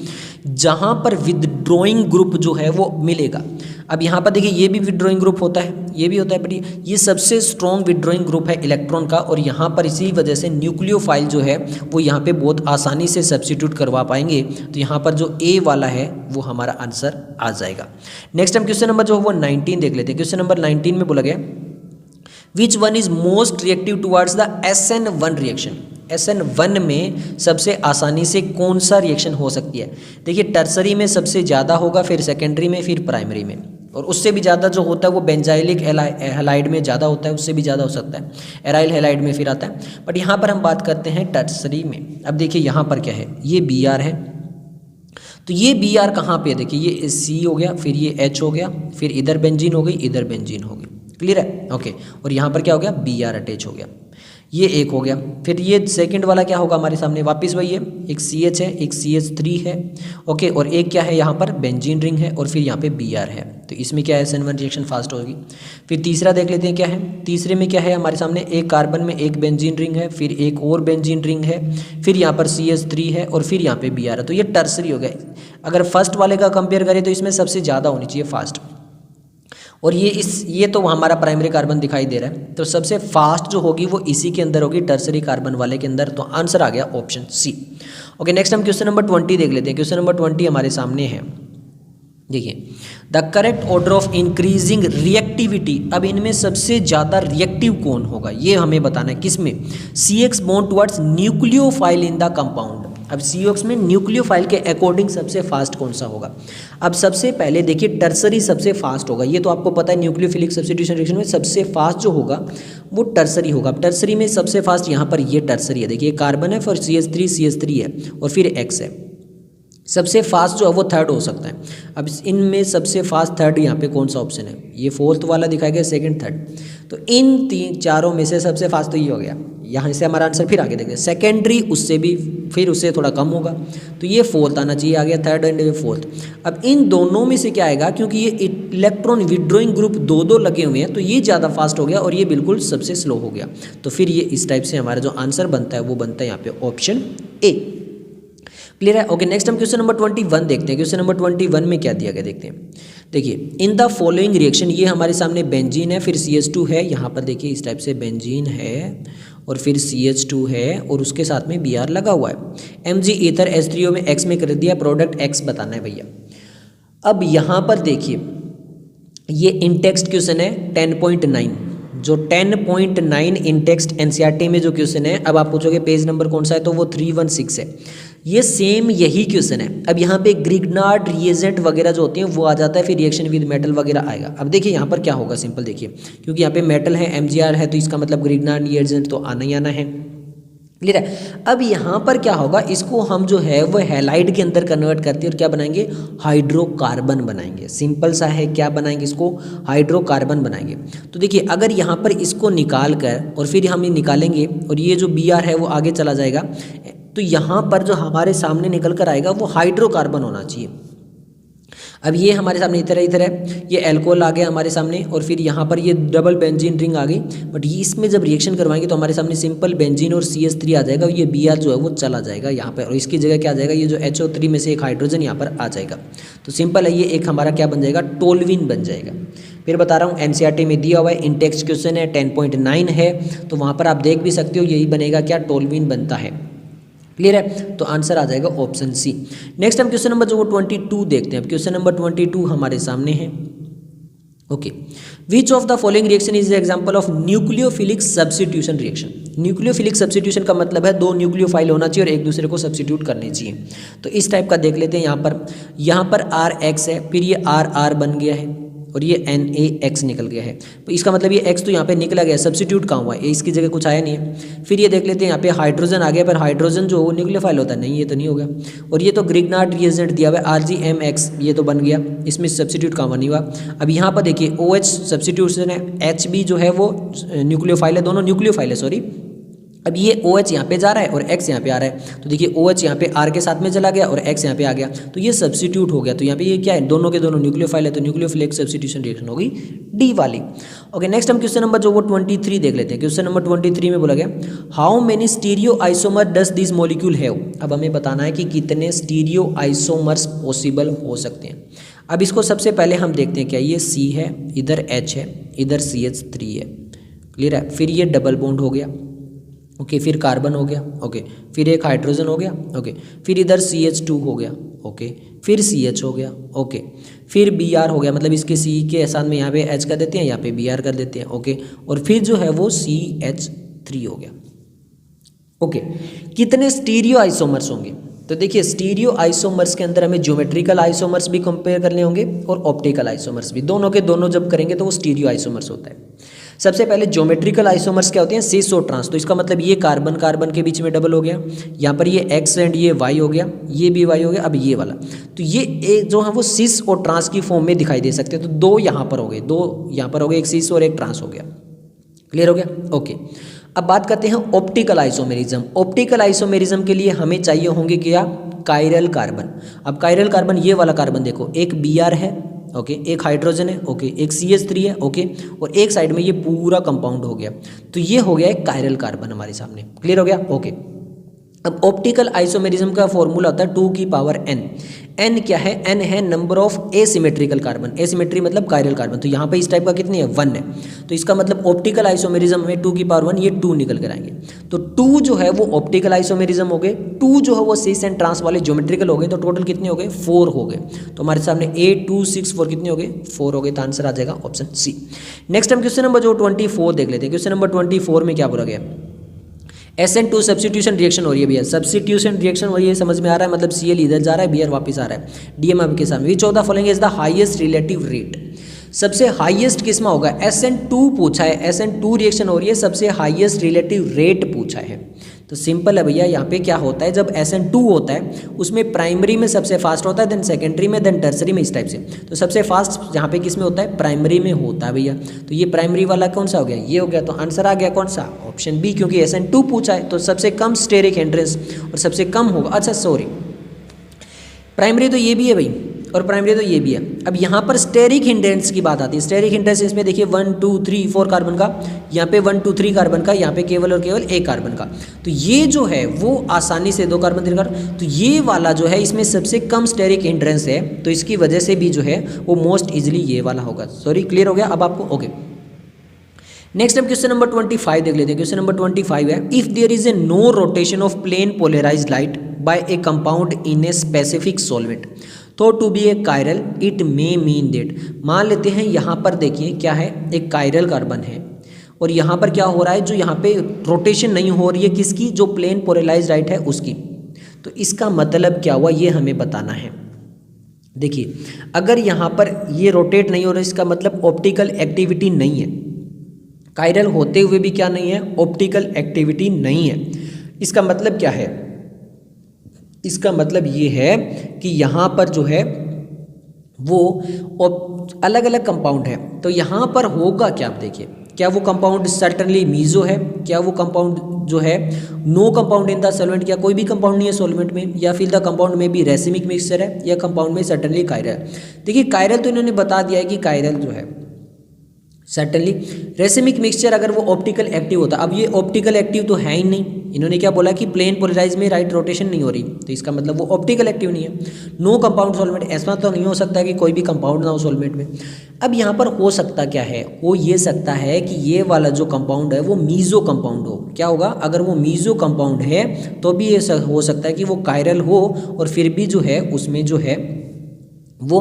जहाँ पर विदड्रॉइंग ग्रुप जो है वो मिलेगा, अब यहाँ पर देखिए ये भी विदड्रॉइंग ग्रुप होता है, ये भी होता है, बट ये सबसे स्ट्रॉन्ग विदड्रॉइंग ग्रुप है इलेक्ट्रॉन का, और यहाँ पर इसी वजह से न्यूक्लियोफाइल जो है वो यहाँ पे बहुत आसानी से सब्स्टिट्यूट करवा पाएंगे। तो यहाँ पर जो ए वाला है वो हमारा आंसर आ जाएगा। नेक्स्ट हम क्वेश्चन नंबर जो है वो 19 देख लेते हैं। क्वेश्चन नंबर 19 में बोला गया, which one is most reactive towards the SN1 reaction. SN1 में सबसे आसानी से कौन सा रिएक्शन हो सकती है। देखिए टर्सरी में सबसे ज़्यादा होगा, फिर सेकेंडरी में, फिर प्राइमरी में, और उससे भी ज़्यादा जो होता है वो बेंजाइलिक हैलाइड में ज़्यादा होता है, उससे भी ज़्यादा हो सकता है, एराइल हैलाइड में फिर आता है, बट यहाँ पर हम बात करते हैं टर्सरी में। अब देखिए यहाँ पर क्या है, ये Br है, तो ये Br कहाँ पे है, देखिए ये C हो गया, फिर ये H हो गया, फिर इधर बेंजीन हो गई, इधर बेंजीन हो गई। क्लियर है। ओके, और यहाँ पर क्या हो गया, Br अटैच हो गया, ये एक हो गया। फिर ये सेकंड वाला क्या होगा हमारे सामने, वापस वही है, एक CH है, एक CH3 है। ओके, और एक क्या है यहाँ पर बेंजीन रिंग है, और फिर यहाँ पे Br है। तो इसमें क्या है, SN1 रिएक्शन फास्ट होगी। फिर तीसरा देख लेते हैं क्या है, तीसरे में क्या है हमारे सामने, एक कार्बन में एक बेंजीन रिंग है, फिर एक और बेंजीन रिंग है, फिर यहाँ पर CH3 है, और फिर यहाँ पे Br है। तो ये टर्सरी हो गया। अगर फर्स्ट वाले का कंपेयर करें तो इसमें सबसे ज़्यादा होनी चाहिए फास्ट, और ये तो हमारा प्राइमरी कार्बन दिखाई दे रहा है, तो सबसे फास्ट जो होगी वो इसी के अंदर होगी, टर्सरी कार्बन वाले के अंदर। तो आंसर आ गया ऑप्शन सी। ओके, नेक्स्ट हम क्वेश्चन नंबर 20 देख लेते हैं। क्वेश्चन नंबर 20 हमारे सामने है, देखिए the correct order of increasing reactivity. अब इनमें सबसे ज़्यादा रिएक्टिव कौन होगा ये हमें बताना है, किसमें, CX bond towards nucleophile in the compound. अब COX में न्यूक्लियोफाइल के अकॉर्डिंग सबसे फास्ट कौन सा होगा। अब सबसे पहले देखिए टर्सरी सबसे फास्ट होगा, ये तो आपको पता है, न्यूक्लियोफिलिक सब्स्टिट्यूशन रिएक्शन में सबसे फास्ट जो होगा वो टर्सरी होगा। टर्सरी में सबसे फास्ट यहाँ पर ये टर्सरी है, देखिए कार्बन है, फिर CH3 है, और फिर X है। सबसे फास्ट जो है वो थर्ड हो सकता है। अब इनमें सबसे फास्ट थर्ड यहाँ पे कौन सा ऑप्शन है, ये फोर्थ वाला दिखाया गया, सेकंड थर्ड। तो इन तीन चारों में से सबसे फास्ट तो ये हो गया। यहाँ से हमारा आंसर फिर आगे देखते हैं, सेकेंडरी उससे भी फिर उससे थोड़ा कम होगा, तो ये फोर्थ आना चाहिए, आ गया थर्ड एंड ये फोर्थ। अब इन दोनों में से क्या आएगा, क्योंकि ये इलेक्ट्रॉन विड्रॉइंग ग्रुप दो लगे हुए हैं, तो ये ज़्यादा फास्ट हो गया और ये बिल्कुल सबसे स्लो हो गया। तो फिर ये इस टाइप से हमारा जो आंसर बनता है वो बनता है यहाँ पे ऑप्शन ए। क्लियर है। ओके, नेक्स्ट हम क्वेश्चन नंबर 21 देखते हैं। क्वेश्चन नंबर 21 में क्या दिया गया देखते हैं। देखिए इन द फॉलोइंग रिएक्शन, ये हमारे सामने बेंजीन है, फिर CH2 है, यहाँ पर देखिए इस टाइप से बेंजीन है और फिर CH2 है और उसके साथ में Br लगा हुआ है। Mg ईथर H3O में X में कर दिया, प्रोडक्ट X बताना है भैया। अब यहाँ पर देखिए ये इनटेक्स्ट क्वेश्चन है 10.9, जो 10.9 इनटेक्स्ट NCERT में जो क्वेश्चन है। अब आप पूछोगे पेज नंबर कौन सा है, तो वो 316 है। ये सेम यही क्वेश्चन है। अब यहाँ पे ग्रिग्नार्ड रिएजेंट वगैरह जो होते हैं वो आ जाता है, फिर रिएक्शन विद मेटल वगैरह आएगा। अब देखिए यहाँ पर क्या होगा, सिंपल देखिए, क्योंकि यहाँ पे मेटल है, Mgr है, तो इसका मतलब ग्रिग्नार्ड रिएजेंट तो आना ही आना है। क्लियर है। अब यहाँ पर क्या होगा, इसको हम जो है वो हैलाइड के अंदर कन्वर्ट करते हैं और क्या बनाएंगे, हाइड्रोकार्बन बनाएंगे। सिंपल सा है, क्या बनाएंगे, इसको हाइड्रोकार्बन बनाएंगे। तो देखिए अगर यहाँ पर इसको निकाल कर और फिर हम ये निकालेंगे और ये जो Br है वो आगे चला जाएगा, तो यहाँ पर जो हमारे सामने निकल कर आएगा वो हाइड्रोकार्बन होना चाहिए। अब ये हमारे सामने इधर है, ये अल्कोहल आ गया हमारे सामने और फिर यहाँ पर ये डबल बेंजीन रिंग आ गई, बट ये इसमें जब रिएक्शन करवाएंगे तो हमारे सामने सिंपल बेंजीन और CH3 आ जाएगा, ये Br जो है वो चला जाएगा यहाँ पर और इसकी जगह क्या आ जाएगा, ये जो HO3 में से एक हाइड्रोजन यहाँ पर आ जाएगा। तो सिंपल है, ये एक हमारा क्या बन जाएगा, टोल्यूइन बन जाएगा। फिर बता रहा हूँ NCERT में दिया हुआ है, इन टेक्स्ट क्वेश्चन है 10.9 है, तो वहाँ पर आप देख भी सकते हो, यही बनेगा क्या, टोल्यूइन बनता है। क्लियर है, तो आंसर आ जाएगा ऑप्शन सी। नेक्स्ट हम क्वेश्चन नंबर जो 22 देखते हैं। क्वेश्चन नंबर 22 हमारे सामने है। Okay, which of the following reaction is example of nucleophilic substitution reaction. Nucleophilic substitution का मतलब है दो न्यूक्लियोफाइल होना चाहिए और एक दूसरे को सब्स्टिट्यूट करने चाहिए। तो इस टाइप का देख लेते हैं। यहाँ पर RX है, फिर ये RR बन गया है और ये NaX निकल गया है। तो इसका मतलब ये X तो यहाँ पे निकला गया, सब्स्टिट्यूट कहाँ हुआ है, इसकी जगह कुछ आया नहीं है। फिर ये देख लेते हैं, यहाँ पे हाइड्रोजन आ गया, पर हाइड्रोजन जो वो न्यूक्लियोफाइल होता है, नहीं ये तो नहीं होगा। और ये तो ग्रिग्नार्ड रिएजेंट दिया हुआ है RgMX, ये तो बन गया, इसमें सब्स्टिट्यूट कहाँ नहीं हुआ। अब यहाँ पर देखिए OH सब्स्टिट्यूशन है, HB जो है वो न्यूक्लियोफाइल है, दोनों न्यूक्लियोफाइल है सॉरी। अब ये OH यहाँ पे जा रहा है और X यहाँ पे आ रहा है, तो देखिए OH यहाँ पे R के साथ में चला गया और X यहाँ पे आ गया, तो ये सब्स्टिट्यूट हो गया। तो यहाँ पे ये क्या है, दोनों के दोनों न्यूक्लियोफाइल है, तो न्यूक्लियोफिलिक सब्स्टिट्यूशन रिएक्शन होगी डी वाली। ओके, नेक्स्ट हम क्वेश्चन नंबर जो वो 23 देख लेते हैं। क्वेश्चन नंबर 23 में बोला गया, how many stereo isomer does this molecule have. अब हमें बताना है कि कितने स्टीरियो आइसोमर्स पॉसिबल हो सकते हैं। अब इसको सबसे पहले हम देखते हैं, क्या ये C है, इधर H है, इधर CH3 है। क्लियर है, फिर ये डबल बॉन्ड हो गया, ओके, फिर कार्बन हो गया, ओके, फिर एक हाइड्रोजन हो गया, ओके, फिर इधर CH2 हो गया, ओके, फिर CH हो गया, ओके, फिर Br हो गया, मतलब इसके C के साथ में यहाँ पे H कर देते हैं, यहाँ पे Br कर देते हैं, ओके, और फिर जो है वो CH3 हो गया। ओके, कितने स्टीरियो आइसोमर्स होंगे, तो देखिए स्टीरियो आइसोमर्स के अंदर हमें ज्योमेट्रिकल आइसोमर्स भी कंपेयर करने होंगे और ऑप्टिकल आइसोमर्स भी, दोनों के दोनों जब करेंगे तो वो स्टीरियो आइसोमर्स होता है। सबसे पहले ज्योमेट्रिकल आइसोमर्स क्या होते हैं, सिस और ट्रांस। तो इसका मतलब ये कार्बन कार्बन के बीच में डबल हो गया, यहाँ पर ये X एंड ये Y हो गया, ये भी Y हो गया। अब ये वाला, तो ये जो है वो सिस और ट्रांस की फॉर्म में दिखाई दे सकते हैं। तो दो यहाँ पर हो गए, दो यहाँ पर हो गए, एक सिस और एक ट्रांस हो गया। क्लियर हो गया, ओके। अब बात करते हैं ऑप्टिकल आइसोमेरिज्म। ऑप्टिकल आइसोमेरिज्म के लिए हमें चाहिए होंगे क्या, कायरल कार्बन। अब कायरल कार्बन, ये वाला कार्बन देखो, एक Br है, ओके, एक हाइड्रोजन है, ओके, एक CH3 है, ओके, और एक साइड में ये पूरा कंपाउंड हो गया, तो ये हो गया एक कायरल कार्बन हमारे सामने। क्लियर हो गया, ओके। अब ऑप्टिकल आइसोमेरिज्म का फॉर्मूला होता है 2 की पावर n। n क्या है, n है number of asymmetrical carbon. Asymmetry मतलब कायरल कार्बन, तो यहाँ पे इस टाइप का कितनी है, 1 है। तो इसका मतलब ऑप्टिकल आइसोमेरिज्म में 2 की पावर 1, ये 2 निकल कर आएंगे। तो 2 जो है वो ऑप्टिकल आइसोमेरिज्म हो गए, 2 जो है वो सिस एंड ट्रांस वाले ज्योमेट्रिकल हो गए। तो टोटल कितने हो गए, 4 हो गए। तो हमारे सामने 8 2 6 4 कितने हो गए, 4 हो गए। तो आंसर आ जाएगा ऑप्शन सी। नेक्स्ट हम क्वेश्चन नंबर जो 24 देख लेते हैं। क्वेश्चन नंबर 24 में क्या बोला गया, SN2 सब्स्टिट्यूशन रिएक्शन हो रही है भैया, सब्स्टिट्यूशन रिएक्शन हो रही है, समझ में आ रहा है, मतलब Cl इधर जा रहा है, Br वापस आ रहा है, DM आपके सामने। विच of the following is the highest relative rate. सबसे हाईएस्ट किसमें होगा, SN2 पूछा है, SN2 रिएक्शन हो रही है, सबसे हाईएस्ट रिलेटिव रेट पूछा है। तो सिंपल है भैया, यहाँ पे क्या होता है, जब SN2 होता है उसमें प्राइमरी में सबसे फास्ट होता है, देन सेकेंडरी में, देन टर्सरी में, इस टाइप से। तो सबसे फास्ट यहाँ पे किस में होता है, प्राइमरी में होता है भैया। तो ये प्राइमरी वाला कौन सा हो गया, ये हो गया। तो आंसर आ गया कौन सा, ऑप्शन बी, क्योंकि SN2 पूछा है तो सबसे कम स्टेरिक हिंड्रेंस और सबसे कम होगा। अच्छा सॉरी, प्राइमरी तो ये भी है भाई और प्राइमरी तो ये भी है। अब यहाँ पर स्टेरिक हिंड्रेंस की बात आती है। स्टेरिक हिंड्रेंस इसमें देखिए 1 2 3 4 कार्बन का, यहाँ पे 1 2 3 कार्बन का, यहाँ पे केवल और केवल 1 कार्बन का। तो ये जो है वो आसानी से 2 कार्बन 3 कार्बन, तो ये वाला जो है इसमें सबसे कम स्टेरिक हिंड्रेंस है, तो इसकी वजह से भी जो है वो मोस्ट इजिली ये वाला होगा। सॉरी, क्लियर हो गया अब आपको, ओके। नेक्स्ट हम क्वेश्चन नंबर 25 देख लेते हैं। क्वेश्चन नंबर 25 है, if there is a no rotation of plane polarised light by a compound in a specific solvent तो to be a chiral it may mean that. मान लेते हैं यहाँ पर देखिए क्या है, एक कायरल कार्बन है और यहाँ पर क्या हो रहा है, जो यहाँ पे रोटेशन नहीं हो रही है किसकी, जो प्लेन पोलराइज्ड लाइट है उसकी। तो इसका मतलब क्या हुआ, ये हमें बताना है। देखिए अगर यहाँ पर ये रोटेट नहीं हो रहा, इसका मतलब ऑप्टिकल एक्टिविटी नहीं है। कायरल होते हुए भी क्या नहीं है, ऑप्टिकल एक्टिविटी नहीं है। इसका मतलब क्या है, इसका मतलब ये है कि यहाँ पर जो है वो अलग अलग कंपाउंड है, तो यहाँ पर होगा क्या, आप देखिए, क्या वो कंपाउंड सर्टनली मीजो है, क्या वो कंपाउंड जो है no compound in the solvent, क्या कोई भी कंपाउंड नहीं है सॉल्वेंट में, या फिर द कंपाउंड में भी रेसिमिक मिक्सचर है, या कंपाउंड में सर्टनली कायरल। देखिए कायरल तो इन्होंने बता दिया है कि कायरल जो है सर्टनली, रेसिमिक मिक्सचर अगर वो ऑप्टिकल एक्टिव होता, अब ये ऑप्टिकल एक्टिव तो है ही नहीं, इन्होंने क्या बोला कि प्लेन पोलराइज में राइट रोटेशन नहीं हो रही, तो इसका मतलब वो ऑप्टिकल एक्टिव नहीं है। नो कंपाउंड सॉल्वेंट, ऐसा तो नहीं हो सकता कि कोई भी कंपाउंड ना हो सॉल्वेंट में। अब यहाँ पर हो सकता क्या है, हो ये सकता है कि ये वाला जो कंपाउंड है वो मीजो कंपाउंड हो। क्या होगा, अगर वो मीजो कंपाउंड है तो भी ये हो सकता है कि वो कायरल हो और फिर भी जो है उसमें जो है वो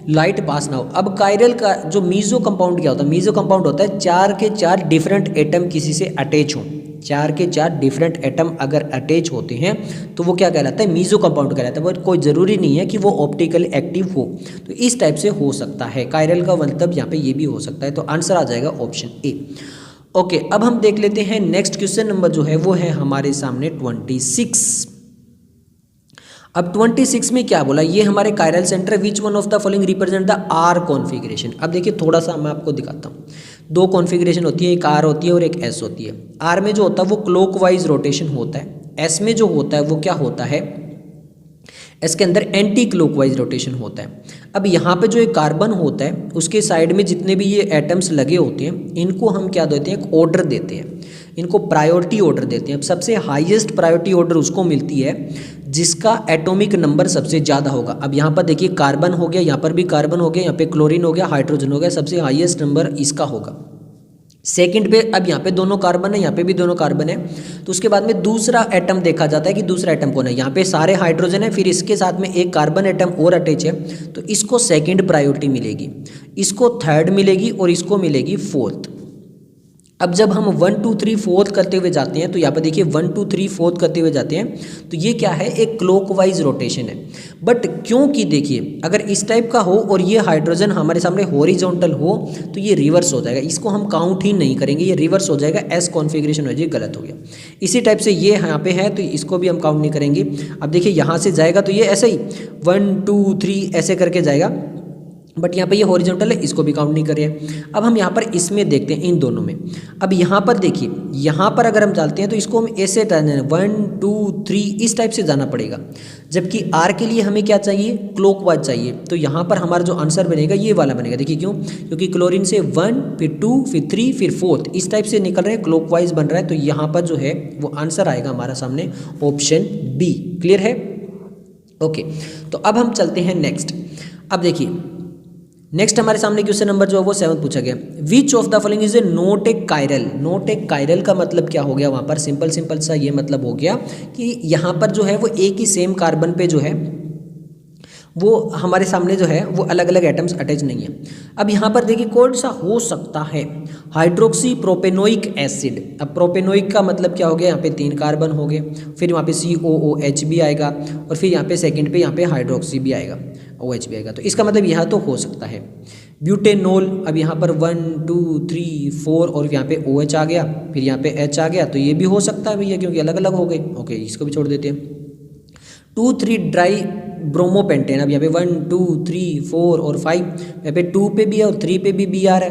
लाइट पास ना हो। अब कायरल का जो मीजो कंपाउंड क्या होता है, मीजो कंपाउंड होता है 4 के 4 डिफरेंट एटम किसी से अटैच हो, 4 के 4 डिफरेंट एटम अगर अटैच होते हैं तो वो क्या कहलाता है, मीजो कंपाउंड कहलाता है। बट कोई ज़रूरी नहीं है कि वो ऑप्टिकल एक्टिव हो, तो इस टाइप से हो सकता है। कायरल का मतलब यहाँ पे ये भी हो सकता है, तो आंसर आ जाएगा ऑप्शन ए। ओके, अब हम देख लेते हैं नेक्स्ट क्वेश्चन नंबर जो है वो है हमारे सामने 26। अब 26 में क्या बोला, ये हमारे chiral centre which one of the following represent the R configuration. अब देखिए थोड़ा सा मैं आपको दिखाता हूँ, 2 कॉन्फ़िगरेशन होती है, एक आर होती है और एक एस होती है। आर में जो होता है वो क्लॉकवाइज रोटेशन होता है, एस में जो होता है वो क्या होता है, एस के अंदर एंटी क्लॉकवाइज रोटेशन होता है। अब यहाँ पे जो एक कार्बन होता है उसके साइड में जितने भी ये एटम्स लगे होते हैं इनको हम क्या देते हैं, एक ऑर्डर देते हैं, इनको प्रायोरिटी ऑर्डर देते हैं। अब सबसे हाईएस्ट प्रायोरिटी ऑर्डर उसको मिलती है जिसका एटॉमिक नंबर सबसे ज़्यादा होगा। अब यहाँ पर देखिए कार्बन हो गया, यहाँ पर भी कार्बन हो गया, यहाँ पे क्लोरीन हो गया, हाइड्रोजन हो गया, सबसे हाईएस्ट नंबर इसका होगा। सेकंड पे, अब यहाँ पे दोनों कार्बन है, यहाँ पे भी दोनों कार्बन है, तो उसके बाद में दूसरा एटम देखा जाता है कि दूसरा एटम कौन है। यहाँ पे सारे हाइड्रोजन है, फिर इसके साथ में एक कार्बन एटम और अटैच है, तो इसको सेकंड प्रायोरिटी मिलेगी, इसको थर्ड मिलेगी और इसको मिलेगी फोर्थ। अब जब हम 1 2 3 4 करते हुए जाते हैं तो यहाँ पर देखिए 1 2 3 4 करते हुए जाते हैं, तो ये क्या है, एक क्लॉकवाइज रोटेशन है। बट क्योंकि देखिए अगर इस टाइप का हो और ये हाइड्रोजन हमारे सामने हॉरिजॉन्टल हो तो ये रिवर्स हो जाएगा, इसको हम काउंट ही नहीं करेंगे, ये रिवर्स हो जाएगा, एस कॉन्फ़िगरेशन हो जाएगी, गलत हो गया। इसी टाइप से ये यहाँ पे है तो इसको भी हम काउंट नहीं करेंगे। अब देखिए यहाँ से जाएगा तो ये ऐसे ही 1 2 3 ऐसे करके जाएगा, बट यहाँ पे ये हॉरिजॉन्टल है, इसको भी काउंट नहीं करें। अब हम यहाँ पर इसमें देखते हैं इन दोनों में। अब यहाँ पर देखिए, यहाँ पर अगर हम डालते हैं तो इसको हम ऐसे डालना है 1 2 3 इस टाइप से जाना पड़ेगा, जबकि आर के लिए हमें क्या चाहिए, क्लॉकवाइज चाहिए। तो यहाँ पर हमारा जो आंसर बनेगा ये वाला बनेगा। देखिए क्यों, क्योंकि क्लोरीन से 1 फिर 2 फिर 3 फिर 4 इस टाइप से निकल रहे हैं, क्लॉकवाइज बन रहा है, तो यहाँ पर जो है वो आंसर आएगा हमारा सामने ऑप्शन बी। क्लियर है, ओके। तो अब हम चलते हैं नेक्स्ट। अब देखिए नेक्स्ट हमारे सामने क्वेश्चन नंबर जो है वो 7 पूछा गया, विच of the following is a not a chiral. Not a chiral का मतलब क्या हो गया, वहाँ पर सिंपल सा ये मतलब हो गया कि यहाँ पर जो है वो एक ही सेम कार्बन पे जो है वो हमारे सामने जो है वो अलग अलग एटम्स अटैच नहीं है। अब यहाँ पर देखिए कौन सा हो सकता है, हाइड्रोक्सी प्रोपेनोइक एसिड। अब प्रोपेनोइक का मतलब क्या हो गया, यहाँ पे 3 कार्बन हो गए, फिर वहाँ पे COOH भी आएगा और फिर यहाँ पे सेकंड पे यहाँ पे हाइड्रोक्सी भी आएगा, OH भी आएगा, तो इसका मतलब यह तो हो सकता है। ब्यूटेनॉल, अब यहाँ पर 1 2 3 4 और यहाँ पे OH आ गया, फिर यहाँ पे H आ गया, तो ये भी हो सकता है भैया क्योंकि अलग अलग हो गए। ओके, इसको भी छोड़ देते हैं। 2 3 ड्राई ब्रोमोपेंटेन, अब यहाँ पे 1 2 3 4 और 5, यहाँ पे 2 पे भी है और 3 पे भी Br है,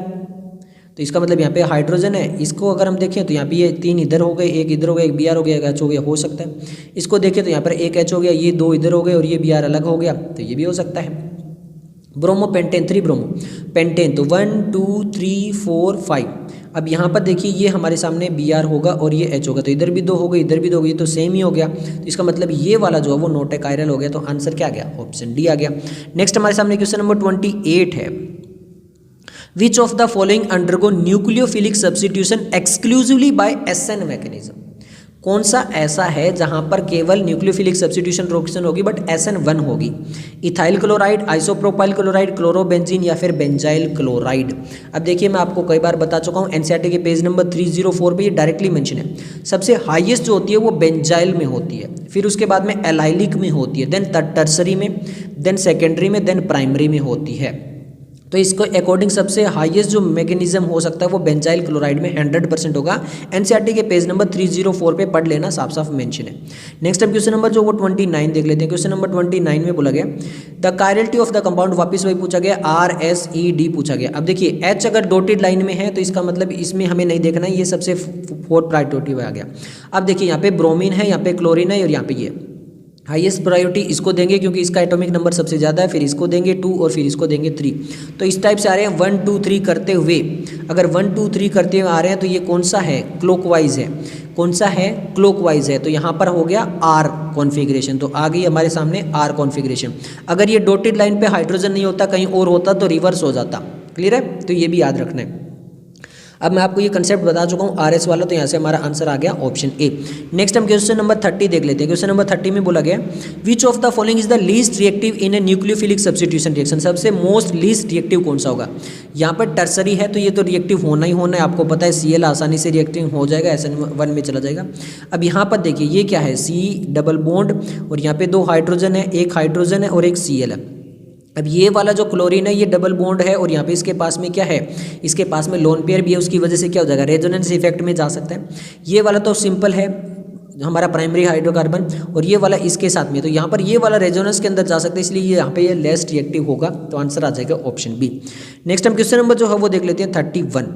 तो इसका मतलब यहाँ पे हाइड्रोजन है। इसको अगर हम देखें तो यहाँ पे ये 3 इधर हो गए, एक इधर हो गया, एक Br हो गया, एक H हो गया, हो सकता है। इसको देखें तो यहाँ पर एक H हो गया, ये 2 इधर हो गए और ये Br अलग हो गया, तो ये भी हो सकता है। ब्रोमोपेंटेन 3 ब्रोमोपेंटेन, तो 1 2 3 4 5। अब यहाँ पर देखिए ये हमारे सामने Br होगा और ये H होगा, तो इधर भी 2 हो गए, इधर भी 2 हो गई, तो सेम ही हो गया, तो इसका मतलब ये वाला जो है वो नॉट ए कायरल हो गया, तो आंसर क्या आ गया, ऑप्शन डी आ गया। नेक्स्ट हमारे सामने क्वेश्चन नंबर 28 है, which of the following undergo nucleophilic substitution exclusively by SN mechanism. कौन सा ऐसा है जहां पर केवल न्यूक्लियोफिलिक सब्स्टिट्यूशन रिएक्शन होगी बट SN1 होगी। Ethyl chloride, isopropyl chloride, chlorobenzene या फिर बेंजाइल क्लोराइड। अब देखिए मैं आपको कई बार बता चुका हूँ, NCERT के पेज नंबर 304 पे ये डायरेक्टली मेंशन है। सबसे हाईएस्ट जो होती है वो बेंजाइल में होती है, फिर उसके बाद में एलाइलिक में होती है, देन टर्सरी में, देन सेकेंडरी में, देन प्राइमरी में होती है। तो इसको अकॉर्डिंग सबसे हाईएस्ट जो मैकेनिज्म हो सकता है वो बेंजाइल क्लोराइड में 100% होगा। एनसीईआरटी के पेज नंबर 304 पे पढ़ लेना, साफ साफ मेंशन है। नेक्स्ट अब क्वेश्चन नंबर जो वो 29 देख लेते हैं। क्वेश्चन नंबर 29 में बोला गया the chirality of the compound, वापस वही पूछा गया, RSED पूछा गया। अब देखिए H अगर डॉटेड लाइन में है तो इसका मतलब इसमें हमें नहीं देखना है, ये सबसे 4th प्रायोरिटी में आ गया। अब देखिए यहाँ पे ब्रोमीन है, यहाँ पे क्लोरीन है और यहाँ पे ये हाईएस्ट प्रायोरिटी इसको देंगे क्योंकि इसका एटॉमिक नंबर सबसे ज़्यादा है, फिर इसको देंगे 2 और फिर इसको देंगे 3। तो इस टाइप से आ रहे हैं 1 2 3 करते हुए। अगर 1 2 3 करते हुए आ रहे हैं तो ये कौन सा है, क्लॉकवाइज है। कौन सा है, क्लॉकवाइज है। तो यहाँ पर हो गया R कॉन्फ़िगरेशन, तो आ गई हमारे सामने R कॉन्फ़िगरेशन। अगर ये डॉटेड लाइन पे हाइड्रोजन नहीं होता, कहीं और होता तो रिवर्स हो जाता। क्लियर है, तो ये भी याद रखना है। अब मैं आपको ये कंसेप्ट बता चुका हूँ RS वाला, तो यहाँ से हमारा आंसर आ गया ऑप्शन ए। नेक्स्ट हम क्वेश्चन नंबर 30 देख लेते हैं। क्वेश्चन नंबर 30 में बोला गया विच of the following is the least reactive in A nucleophilic substitution reaction, सबसे मोस्ट लीस्ट रिएक्टिव कौन सा होगा। यहाँ पर टर्सरी है तो ये तो रिएक्टिव होना ही होना है, आपको पता है Cl आसानी से रिएक्टिव हो जाएगा, SN1 में चला जाएगा। अब यहाँ पर देखिए ये क्या है, C डबल बॉन्ड और यहाँ पे 2 हाइड्रोजन है, एक हाइड्रोजन है और एक Cl है। अब ये वाला जो क्लोरीन है ये डबल बॉन्ड है और यहाँ पे इसके पास में क्या है, इसके पास में लोन पेयर भी है, उसकी वजह से क्या हो जाएगा, रेजोनेंस इफेक्ट में जा सकता है। ये वाला तो सिंपल है हमारा प्राइमरी हाइड्रोकार्बन और ये वाला इसके साथ में, तो यहाँ पर ये वाला रेजोनेंस के अंदर जा सकता है, इसलिए यहाँ पे ये लेस रिएक्टिव होगा, तो आंसर आ जाएगा ऑप्शन बी। नेक्स्ट हम क्वेश्चन नंबर जो है वो देख लेते हैं 31।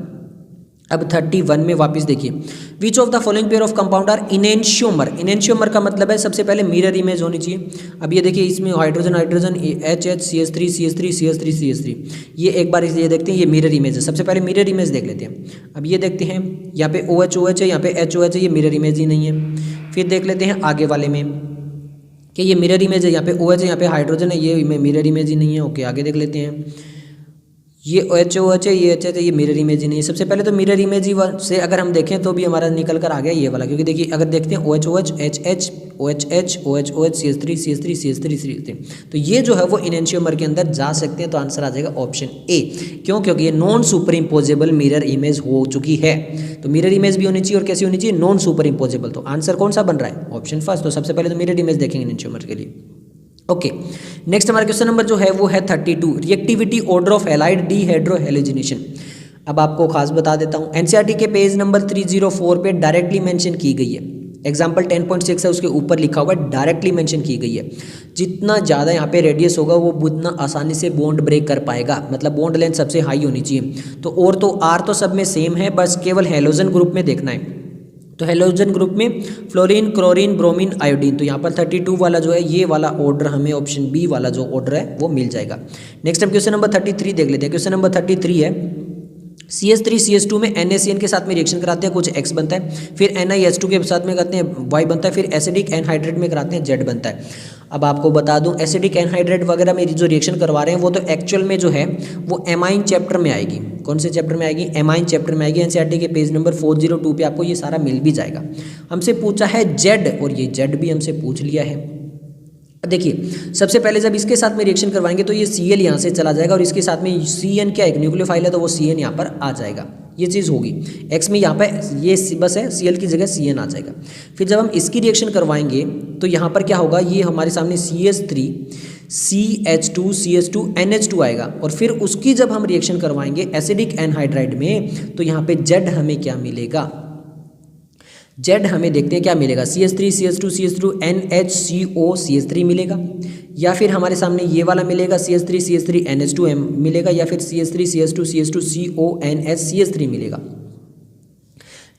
अब 31 में वापस देखिए which of the following pair of compound are enantiomer. Enantiomer का मतलब है सबसे पहले मिरर इमेज होनी चाहिए। अब ये देखिए इसमें hydrogen hydrogen HH CH3 CH3 CH3 CH3, ये एक बार ये देखते हैं, ये मिरर इमेज है। सबसे पहले मिरर इमेज देख लेते हैं। अब ये देखते हैं यहाँ पे OH है, यहाँ पे HOH है, ये मिरर इमेज ही नहीं है। फिर देख लेते हैं आगे वाले में कि ये मिरर इमेज है, यहाँ पे OH है, यहाँ पे हाइड्रोजन है, ये मिरर इमेज ही नहीं है। ओके, आगे देख लेते हैं, ये OH है, ये HH है, ये मिरर इमेज ही नहीं है। सबसे पहले तो मिरर इमेज ही से अगर हम देखें तो भी हमारा निकल कर आ गया ये वाला, क्योंकि देखिए अगर देखते हैं OH HH OH OH CH3 CH3 CH3 CH3, तो ये जो है वो इनेंशियोमर के अंदर जा सकते हैं, तो आंसर आ जाएगा ऑप्शन ए। क्यों, क्योंकि ये non super imposable mirror image हो चुकी है। तो मिरर इमेज भी होनी चाहिए और कैसी होनी चाहिए, नॉन सुपर इम्पोजेबल। तो आंसर कौन सा बन रहा है, ऑप्शन फर्स्ट। तो सबसे पहले तो मिरर इमेज देखेंगे इनेंशियोमर के लिए। ओके, नेक्स्ट हमारा क्वेश्चन नंबर जो है वो है 32, reactivity order of halide dehydrohalogenation. अब आपको खास बता देता हूँ, एनसीईआरटी के पेज नंबर 304 पे डायरेक्टली मेंशन की गई है। एग्जाम्पल 10.6 है, उसके ऊपर लिखा हुआ है, डायरेक्टली मेंशन की गई है। जितना ज़्यादा यहाँ पे रेडियस होगा वो उतना आसानी से बॉन्ड ब्रेक कर पाएगा, मतलब बॉन्ड लेंथ सबसे हाई होनी चाहिए। तो आर तो सब में सेम है, बस केवल हेलोजन ग्रुप में देखना है। तो हेलोजन ग्रुप में फ्लोरीन क्लोरीन ब्रोमीन आयोडीन, तो यहाँ पर 32 वाला जो है ये वाला ऑर्डर हमें ऑप्शन बी वाला जो ऑर्डर है वो मिल जाएगा। नेक्स्ट हम क्वेश्चन नंबर 33 देख लेते हैं। क्वेश्चन नंबर 33 है CH3 CH2 में NaCN के साथ में रिएक्शन कराते हैं, कुछ X बनता है, फिर NiH2 के साथ में करते हैं Y बनता है, फिर एसिडिक एनहाइड्रेट में कराते हैं Z बनता है। अब आपको बता दूं एसिडिक एनहाइड्रेट वगैरह में जो रिएक्शन करवा रहे हैं वो तो एक्चुअल में जो है वो एमाइन चैप्टर में आएगी। कौन से चैप्टर में आएगी, एमाइन चैप्टर में आएगी। एनसीईआरटी के पेज नंबर 402 पे आपको ये सारा मिल भी जाएगा। हमसे पूछा है Z और ये Z भी हमसे पूछ लिया है। देखिए सबसे पहले जब इसके साथ में रिएक्शन करवाएंगे तो ये Cl यहाँ से चला जाएगा और इसके साथ में Cn क्या एक न्यूक्लियोफाइल है तो वो Cn यहाँ पर आ जाएगा, ये चीज़ होगी। X में यहाँ पर ये बस है, Cl की जगह Cn आ जाएगा। फिर जब हम इसकी रिएक्शन करवाएंगे तो यहाँ पर क्या होगा, ये हमारे सामने CH3 CH2 CH2 NH2 आएगा और फिर उसकी जब हम रिएक्शन करवाएंगे एसिडिक एनहाइड्राइड में तो यहाँ पे Z हमें क्या मिलेगा, Z हमें देखते हैं क्या मिलेगा, CH3 CH2 CH2 NHCO CH3 मिलेगा, या फिर हमारे सामने ये वाला मिलेगा CO NH2 मिलेगा, या फिर CH3 CH2 CH2 CONH CH3 मिलेगा।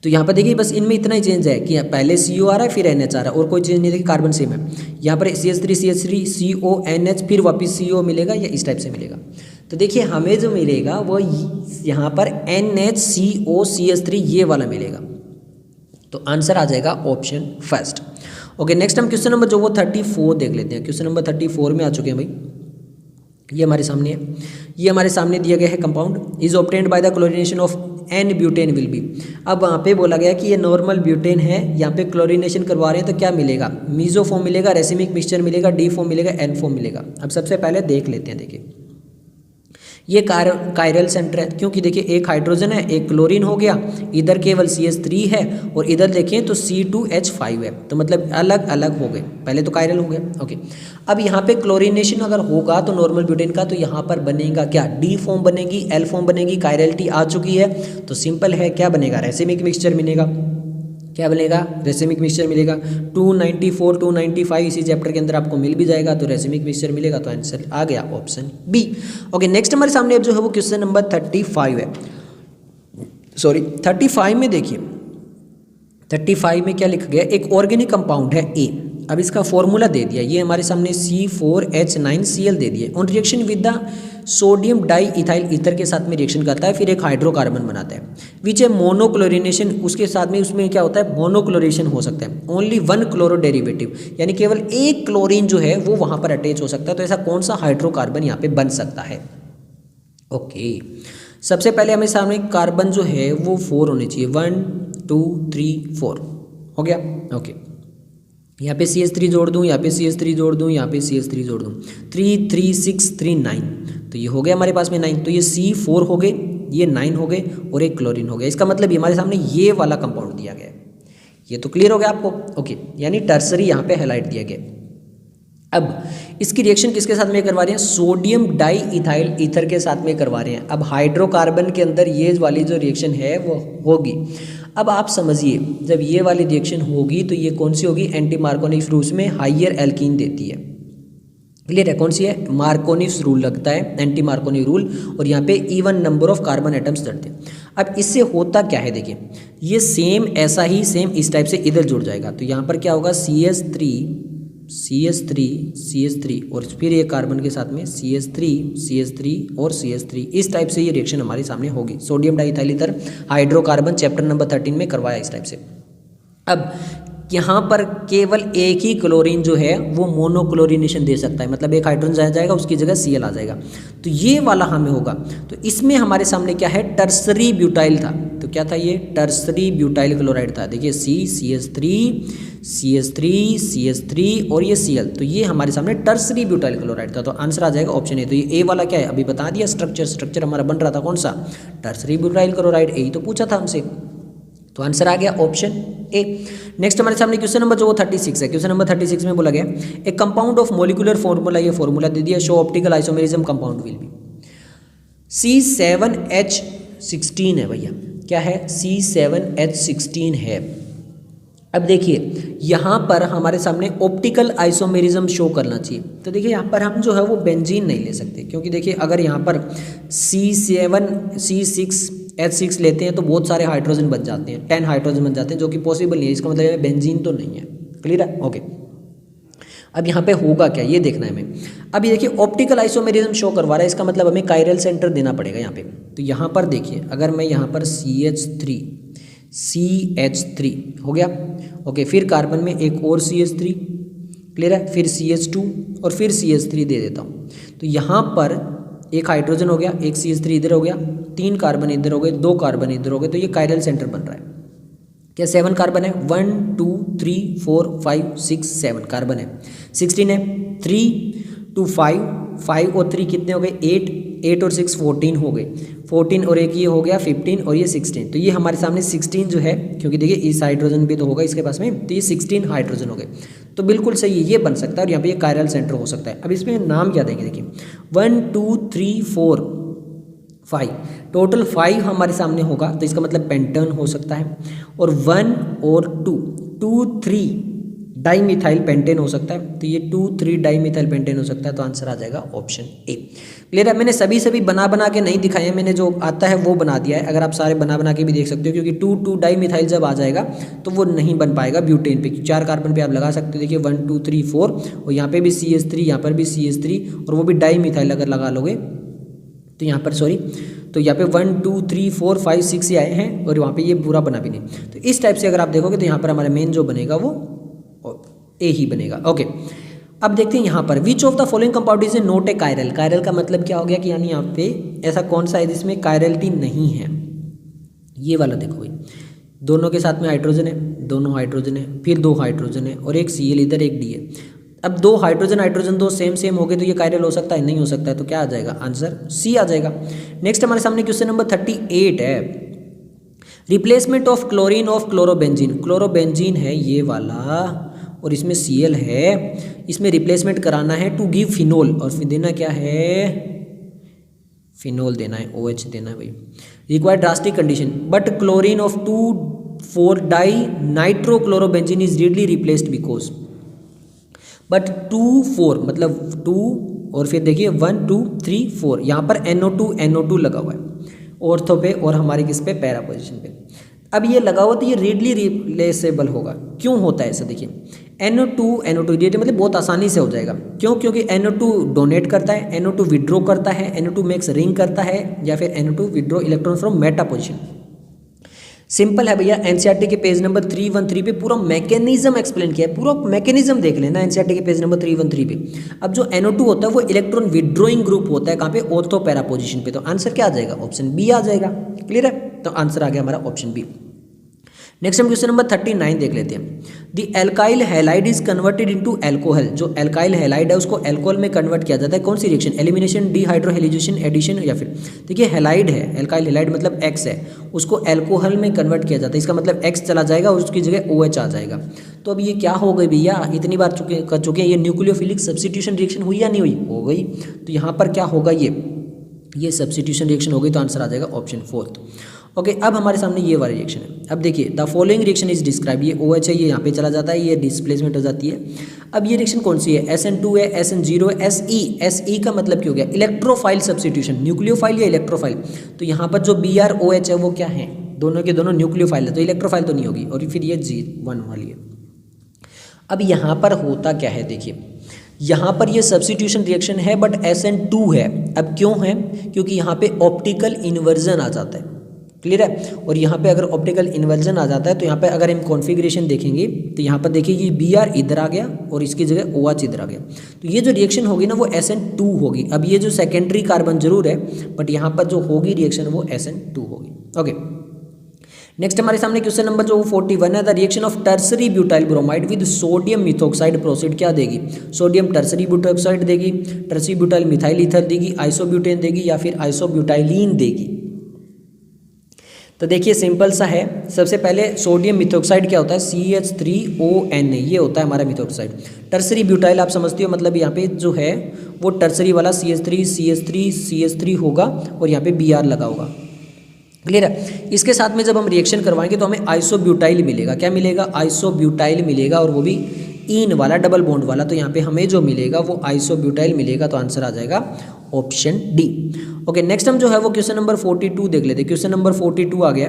तो यहाँ पर देखिए बस इनमें इतना ही चेंज है कि पहले CO आ रहा है फिर NH आ रहा है और कोई चेंज नहीं, देखिए कार्बन सेम है। यहाँ पर CH3 CONH फिर वापस CO मिलेगा या इस टाइप से मिलेगा। तो देखिए हमें जो मिलेगा वो यहाँ पर NHCO CH3 ये वाला मिलेगा, तो आंसर आ जाएगा ऑप्शन फर्स्ट। ओके, नेक्स्ट हम क्वेश्चन नंबर जो वो 34 देख लेते हैं। क्वेश्चन नंबर 34 में आ चुके हैं भाई, ये हमारे सामने है। ये हमारे सामने दिया गया है compound is obtained by the chlorination of N butane will be. अब वहाँ पे बोला गया कि ये नॉर्मल ब्यूटेन है, यहाँ पे क्लोरीनेशन करवा रहे हैं तो क्या मिलेगा, मीजो फॉर्म मिलेगा, रेसिमिक मिक्सचर मिलेगा, डी फॉर्म मिलेगा, एन फॉर्म मिलेगा। अब सबसे पहले देख लेते हैं। देखिए ये कायरल सेंटर है, क्योंकि देखिए एक हाइड्रोजन है, एक क्लोरीन हो गया, इधर केवल CH3 है और इधर देखें तो C2H5 है, तो मतलब अलग अलग हो गए, पहले तो कायरल हो गया। ओके, अब यहाँ पे क्लोरीनेशन अगर होगा तो नॉर्मल ब्यूटेन का, तो यहाँ पर बनेगा क्या, D फॉर्म बनेगी, L फॉर्म बनेगी, कायरलिटी आ चुकी है, तो सिंपल है, क्या बनेगा, रेसिमिक मिक्सचर मिलेगा। क्या बनेगा, रेसिमिक मिक्सचर मिलेगा। 294 295 इसी चैप्टर के अंदर आपको मिल भी जाएगा, तो रेसिमिक मिक्सचर मिलेगा, तो आंसर आ गया ऑप्शन बी। ओके, नेक्स्ट हमारे सामने अब जो है वो क्वेश्चन नंबर 35 है, सॉरी 35 में देखिए, 35 में क्या लिखा गया, एक ऑर्गेनिक कंपाउंड है ए, अब इसका फॉर्मूला दे दिया, ये हमारे सामने C4H9Cl दे दिया, on reaction with the sodium di ethyl ether के साथ में रिएक्शन करता है, फिर एक हाइड्रोकार्बन बनाता है, विच है मोनोक्लोरिनेशन, उसके साथ में उसमें क्या होता है, मोनोक्लोरेशन हो सकता है, ओनली वन क्लोरो डेरिवेटिव, यानी केवल एक क्लोरीन जो है वो वहाँ पर अटैच हो सकता है, तो ऐसा कौन सा हाइड्रोकार्बन यहाँ पे बन सकता है। ओके, सबसे पहले हमें सामने कार्बन जो है वो 4 होने चाहिए, 1 2 3 4 हो गया। ओके, यहाँ पे CH3 जोड़ दूँ, यहाँ पे CH3 जोड़ दूँ, यहाँ पे CH3 जोड़ दूँ, 3 3 6 3 9, तो ये हो गया हमारे पास में 9, तो ये C4 हो गए, ये 9 हो गए और एक क्लोरीन हो गया, इसका मतलब ये हमारे सामने ये वाला कंपाउंड दिया गया है, ये तो क्लियर हो गया आपको। ओके, यानी टर्सरी यहाँ पे हाईलाइट दिया गया। अब इसकी रिएक्शन किसके साथ में करवा रहे हैं, सोडियम डाई इथाइल ईथर के साथ में करवा रहे हैं। अब हाइड्रोकार्बन के अंदर ये वाली जो रिएक्शन है वो होगी। अब आप समझिए, जब ये वाली रिएक्शन होगी तो ये कौन सी होगी, एंटी मार्कोनिक्स रूल में हाइयर एल्कीन देती है, क्लियर है, कौन सी है, मार्कोनिक्स रूल लगता है, एंटी मार्कोनी रूल, और यहाँ पे even number of carbon atoms धरते हैं। अब इससे होता क्या है, देखिए ये सेम ऐसा ही सेम इस टाइप से इधर जुड़ जाएगा, तो यहाँ पर क्या होगा, CH3 और फिर ये कार्बन के साथ में CH3 और CH3, इस टाइप से ये रिएक्शन हमारे सामने होगी। Sodium diethyl ether hydrocarbon chapter number 13 में करवाया इस टाइप से। अब यहाँ पर केवल एक ही क्लोरीन जो है वो मोनोक्लोरिनेशन दे सकता है, मतलब एक हाइड्रोजन जाएगा उसकी जगह Cl आ जाएगा, तो ये वाला हमें होगा। तो इसमें हमारे सामने क्या है, टर्सरी ब्यूटाइल था, तो क्या था ये, टर्सरी ब्यूटाइल क्लोराइड था। देखिए CH3 और ये Cl, तो ये हमारे सामने टर्सरी ब्यूटाइल क्लोराइड था, तो आंसर आ जाएगा ऑप्शन ए। तो ये ए वाला क्या है, अभी बता दिया, स्ट्रक्चर हमारा बन रहा था कौन सा, टर्सरी ब्यूटाइल क्लोराइड, यही तो पूछा था हमसे, तो आंसर आ गया ऑप्शन ए। नेक्स्ट हमारे सामने क्वेश्चन नंबर जो वो 36 है, क्वेश्चन नंबर 36 में बोला गया एक कंपाउंड ऑफ मोलिकुलर फॉर्मूला, ये फॉर्मूला दे दिया, show optical isomerism compound will be C7H16 है भैया, क्या है, C7H16 है। अब देखिए यहाँ पर हमारे सामने ऑप्टिकल आइसोमेरिज्म शो करना चाहिए, तो देखिए यहाँ पर हम जो है वो बेंजीन नहीं ले सकते, क्योंकि देखिए अगर यहाँ पर C6H6 लेते हैं तो बहुत सारे हाइड्रोजन बच जाते हैं, 10 हाइड्रोजन बन जाते हैं, जो कि पॉसिबल नहीं है, इसका मतलब बेंजीन तो नहीं है, क्लियर है। ओके, अब यहाँ पे होगा क्या ये देखना है हमें। अब ये देखिए ऑप्टिकल आइसोमेरिज्म शो करवा रहा है, इसका मतलब हमें कायरल सेंटर देना पड़ेगा यहाँ पे। तो यहाँ पर देखिए, अगर मैं यहाँ पर CH3 हो गया, ओके, फिर कार्बन में एक और CH3, क्लियर है, फिर CH2 और फिर CH3 दे देता हूँ, तो यहाँ पर एक हाइड्रोजन हो गया, एक CH3 इधर हो गया, 3 कार्बन इधर हो गए, 2 कार्बन इधर हो गए, तो ये कायरल सेंटर बन रहा है। क्या 7 कार्बन है, 1 2 3 4 5 6 7 कार्बन है, 16 है, 3 2 5 और 3 कितने हो गए, 8 और 6 14 हो गए, 14 और एक ये हो गया 15 और ये 16, तो ये हमारे सामने 16 जो है, क्योंकि देखिए इस हाइड्रोजन भी तो होगा इसके पास में, तो ये 16 हाइड्रोजन हो गए, तो बिल्कुल सही है, ये बन सकता है, और यहाँ पे ये कायरल सेंटर हो सकता है। अब इसमें नाम क्या देंगे, देखिए 1 2 3 4 5, टोटल 5 हमारे सामने होगा, तो इसका मतलब पेंटन हो सकता है, और 1 और 2 3 डाइमिथाइल पेंटेन हो सकता है, तो ये 2 3 डाइमिथाइल पेंटेन हो सकता है, तो आंसर आ जाएगा ऑप्शन ए। क्लियर है, मैंने सभी बना के नहीं दिखाए हैं, मैंने जो आता है वो बना दिया है, अगर आप सारे बना के भी देख सकते हो, क्योंकि 2 डाइमिथाइल जब आ जाएगा तो वो नहीं बन पाएगा ब्यूटेन पे, 4 कार्बन पे आप लगा सकते हो, देखिए 1 2 3 4, और यहाँ पे भी CH3, यहाँ पर भी CH3, और वो भी डाइमिथाइल अगर लगा लोगे तो यहाँ पर तो यहाँ पे 1 2 3 4 5 6 ही आए हैं, और वहाँ पे ये पूरा बना भी नहीं, तो इस टाइप से अगर आप देखोगे तो यहाँ पर हमारा मेन जो बनेगा वो ए ही बनेगा। ओके, अब देखते हैं यहाँ पर, विच of the following compound is not a chiral. Chiral का मतलब क्या हो गया कि यानी यहाँ पे ऐसा कौन सा है जिसमें कायरलिटी नहीं है, ये वाला देखो भाई, दोनों के साथ में हाइड्रोजन है, दोनों हाइड्रोजन है, फिर 2 हाइड्रोजन है, और एक Cl इधर एक D है। अब दो हाइड्रोजन हाइड्रोजन दो सेम सेम हो गए तो ये कायरल हो सकता है, नहीं हो सकता है, तो क्या आ जाएगा आंसर सी आ जाएगा। नेक्स्ट हमारे सामने क्वेश्चन नंबर 38 है, replacement of chlorine of chlorobenzene. Chlorobenzene है ये वाला और इसमें Cl है, इसमें रिप्लेसमेंट कराना है टू गिव फिनोल, और फिर देना क्या है, फिनोल देना है, OH देना है भाई। Required drastic condition, but chlorine of 2,4 di nitrochlorobenzene is readily replaced because, but 2,4 मतलब 2 और फिर देखिए 1 2 3 4, यहाँ पर NO2 लगा हुआ है ऑर्थो पे और हमारे किस पे, पैरा पोजीशन पे। अब ये लगा हुआ तो ये रेडली रिप्लेसेबल होगा। क्यों होता है ऐसा, देखिए NO2 ये मतलब बहुत आसानी से हो जाएगा। क्यों, क्योंकि NO2 डोनेट करता है, NO2 विड्रॉ करता है, NO2 मेक्स रिंग करता है, या फिर NO2 withdraw electron from Meta position. Simple है भैया, एनसीईआरटी के पेज नंबर 313 पे पूरा मैकेनिज्म एक्सप्लेन किया है, पूरा मैकेनिज्म देख लेना एनसीईआरटी के पेज नंबर 313 पे। अब जो NO2 होता है वो इलेक्ट्रॉन विड्रॉइंग ग्रुप होता है, कहाँ पे, ऑर्थो पैरा पोजीशन पे। तो आंसर क्या आ जाएगा, ऑप्शन बी आ जाएगा। क्लियर है, तो आंसर आ गया हमारा ऑप्शन बी। नेक्स्ट हम क्वेश्चन नंबर 39 देख लेते हैं। The alkyl halide is converted into alcohol. जो एल्काइल हैलाइड है उसको अल्कोहल में कन्वर्ट किया जाता है, कौन सी रिएक्शन, एलिमिनेशन, डिहाइड्रोहेलिजेशन, एडिशन, या फिर देखिए हैलाइड है, एल्काइल हैलाइड मतलब X है, उसको अल्कोहल में कन्वर्ट किया जाता है, इसका मतलब X चला जाएगा और उसकी जगह OH आ जाएगा। तो अब ये क्या हो गई भैया, इतनी बार कर चुके हैं, ये न्यूक्लियोफिलिक सब्स्टिट्यूशन रिएक्शन हुई या नहीं हुई, हो गई। तो यहाँ पर क्या होगा, ये सब्स्टिट्यूशन रिएक्शन हो गई, तो आंसर आ जाएगा ऑप्शन 4। ओके, अब हमारे सामने ये वाला रिएक्शन है। अब देखिए, the following reaction is describe, ये OH है, ये यहाँ पे चला जाता है, ये डिस्प्लेसमेंट हो जाती है। अब ये रिएक्शन कौन सी है, SN2 है, SN0 है, SE का मतलब क्या हो गया, इलेक्ट्रोफाइल सब्स्टिट्यूशन, न्यूक्लियोफाइल या इलेक्ट्रोफाइल। तो यहाँ पर जो BrOH है वो क्या है, दोनों के दोनों न्यूक्लियोफाइल है, तो इलेक्ट्रोफाइल तो नहीं होगी, और फिर ये G1 वाली है। अब यहाँ पर होता क्या है, देखिए यहाँ पर ये सब्स्टिट्यूशन रिएक्शन है बट SN2 है। अब क्यों है, क्योंकि यहाँ पे ऑप्टिकल इन्वर्जन आ जाता है। क्लियर है, और यहाँ पे अगर ऑप्टिकल इन्वर्जन आ जाता है तो यहाँ पे अगर हम कॉन्फ़िगरेशन देखेंगे तो यहाँ पर देखिए ये Br इधर आ गया और इसकी जगह OH इधर आ गया, तो ये जो रिएक्शन होगी ना वो SN2 होगी। अब ये जो सेकेंडरी कार्बन जरूर है बट यहाँ पर जो होगी रिएक्शन वो SN2 होगी। ओके, नेक्स्ट हमारे सामने क्वेश्चन नंबर जो 41 है, the reaction of tertiary butyl bromide with sodium methoxide proceed क्या देगी, सोडियम टर्सरी ब्यूटोक्साइड देगी, टर्सरी ब्यूटाइल मिथाइल ईथर देगी, आइसोब्यूटेन देगी, या फिर आइसोब्यूटाइलिन देगी। तो देखिए सिंपल सा है, सबसे पहले सोडियम मिथोक्साइड क्या होता है, CH3ONA, ये होता है हमारा मिथोक्साइड। टर्सरी ब्यूटाइल आप समझते हो, मतलब यहाँ पे जो है वो टर्सरी वाला CH3 होगा और यहाँ पे Br लगा होगा। क्लियर है, इसके साथ में जब हम रिएक्शन करवाएंगे तो हमें आइसोब्यूटाइल मिलेगा। क्या मिलेगा, आइसोब्यूटाइल मिलेगा, और वो भी इन वाला, डबल बॉन्ड वाला। तो यहाँ पे हमें जो मिलेगा वो आइसोब्यूटाइल मिलेगा, तो आंसर आ जाएगा ऑप्शन डी। ओके, नेक्स्ट हम जो है वो क्वेश्चन नंबर 42 देख लेते हैं। क्वेश्चन नंबर 42 आ गया,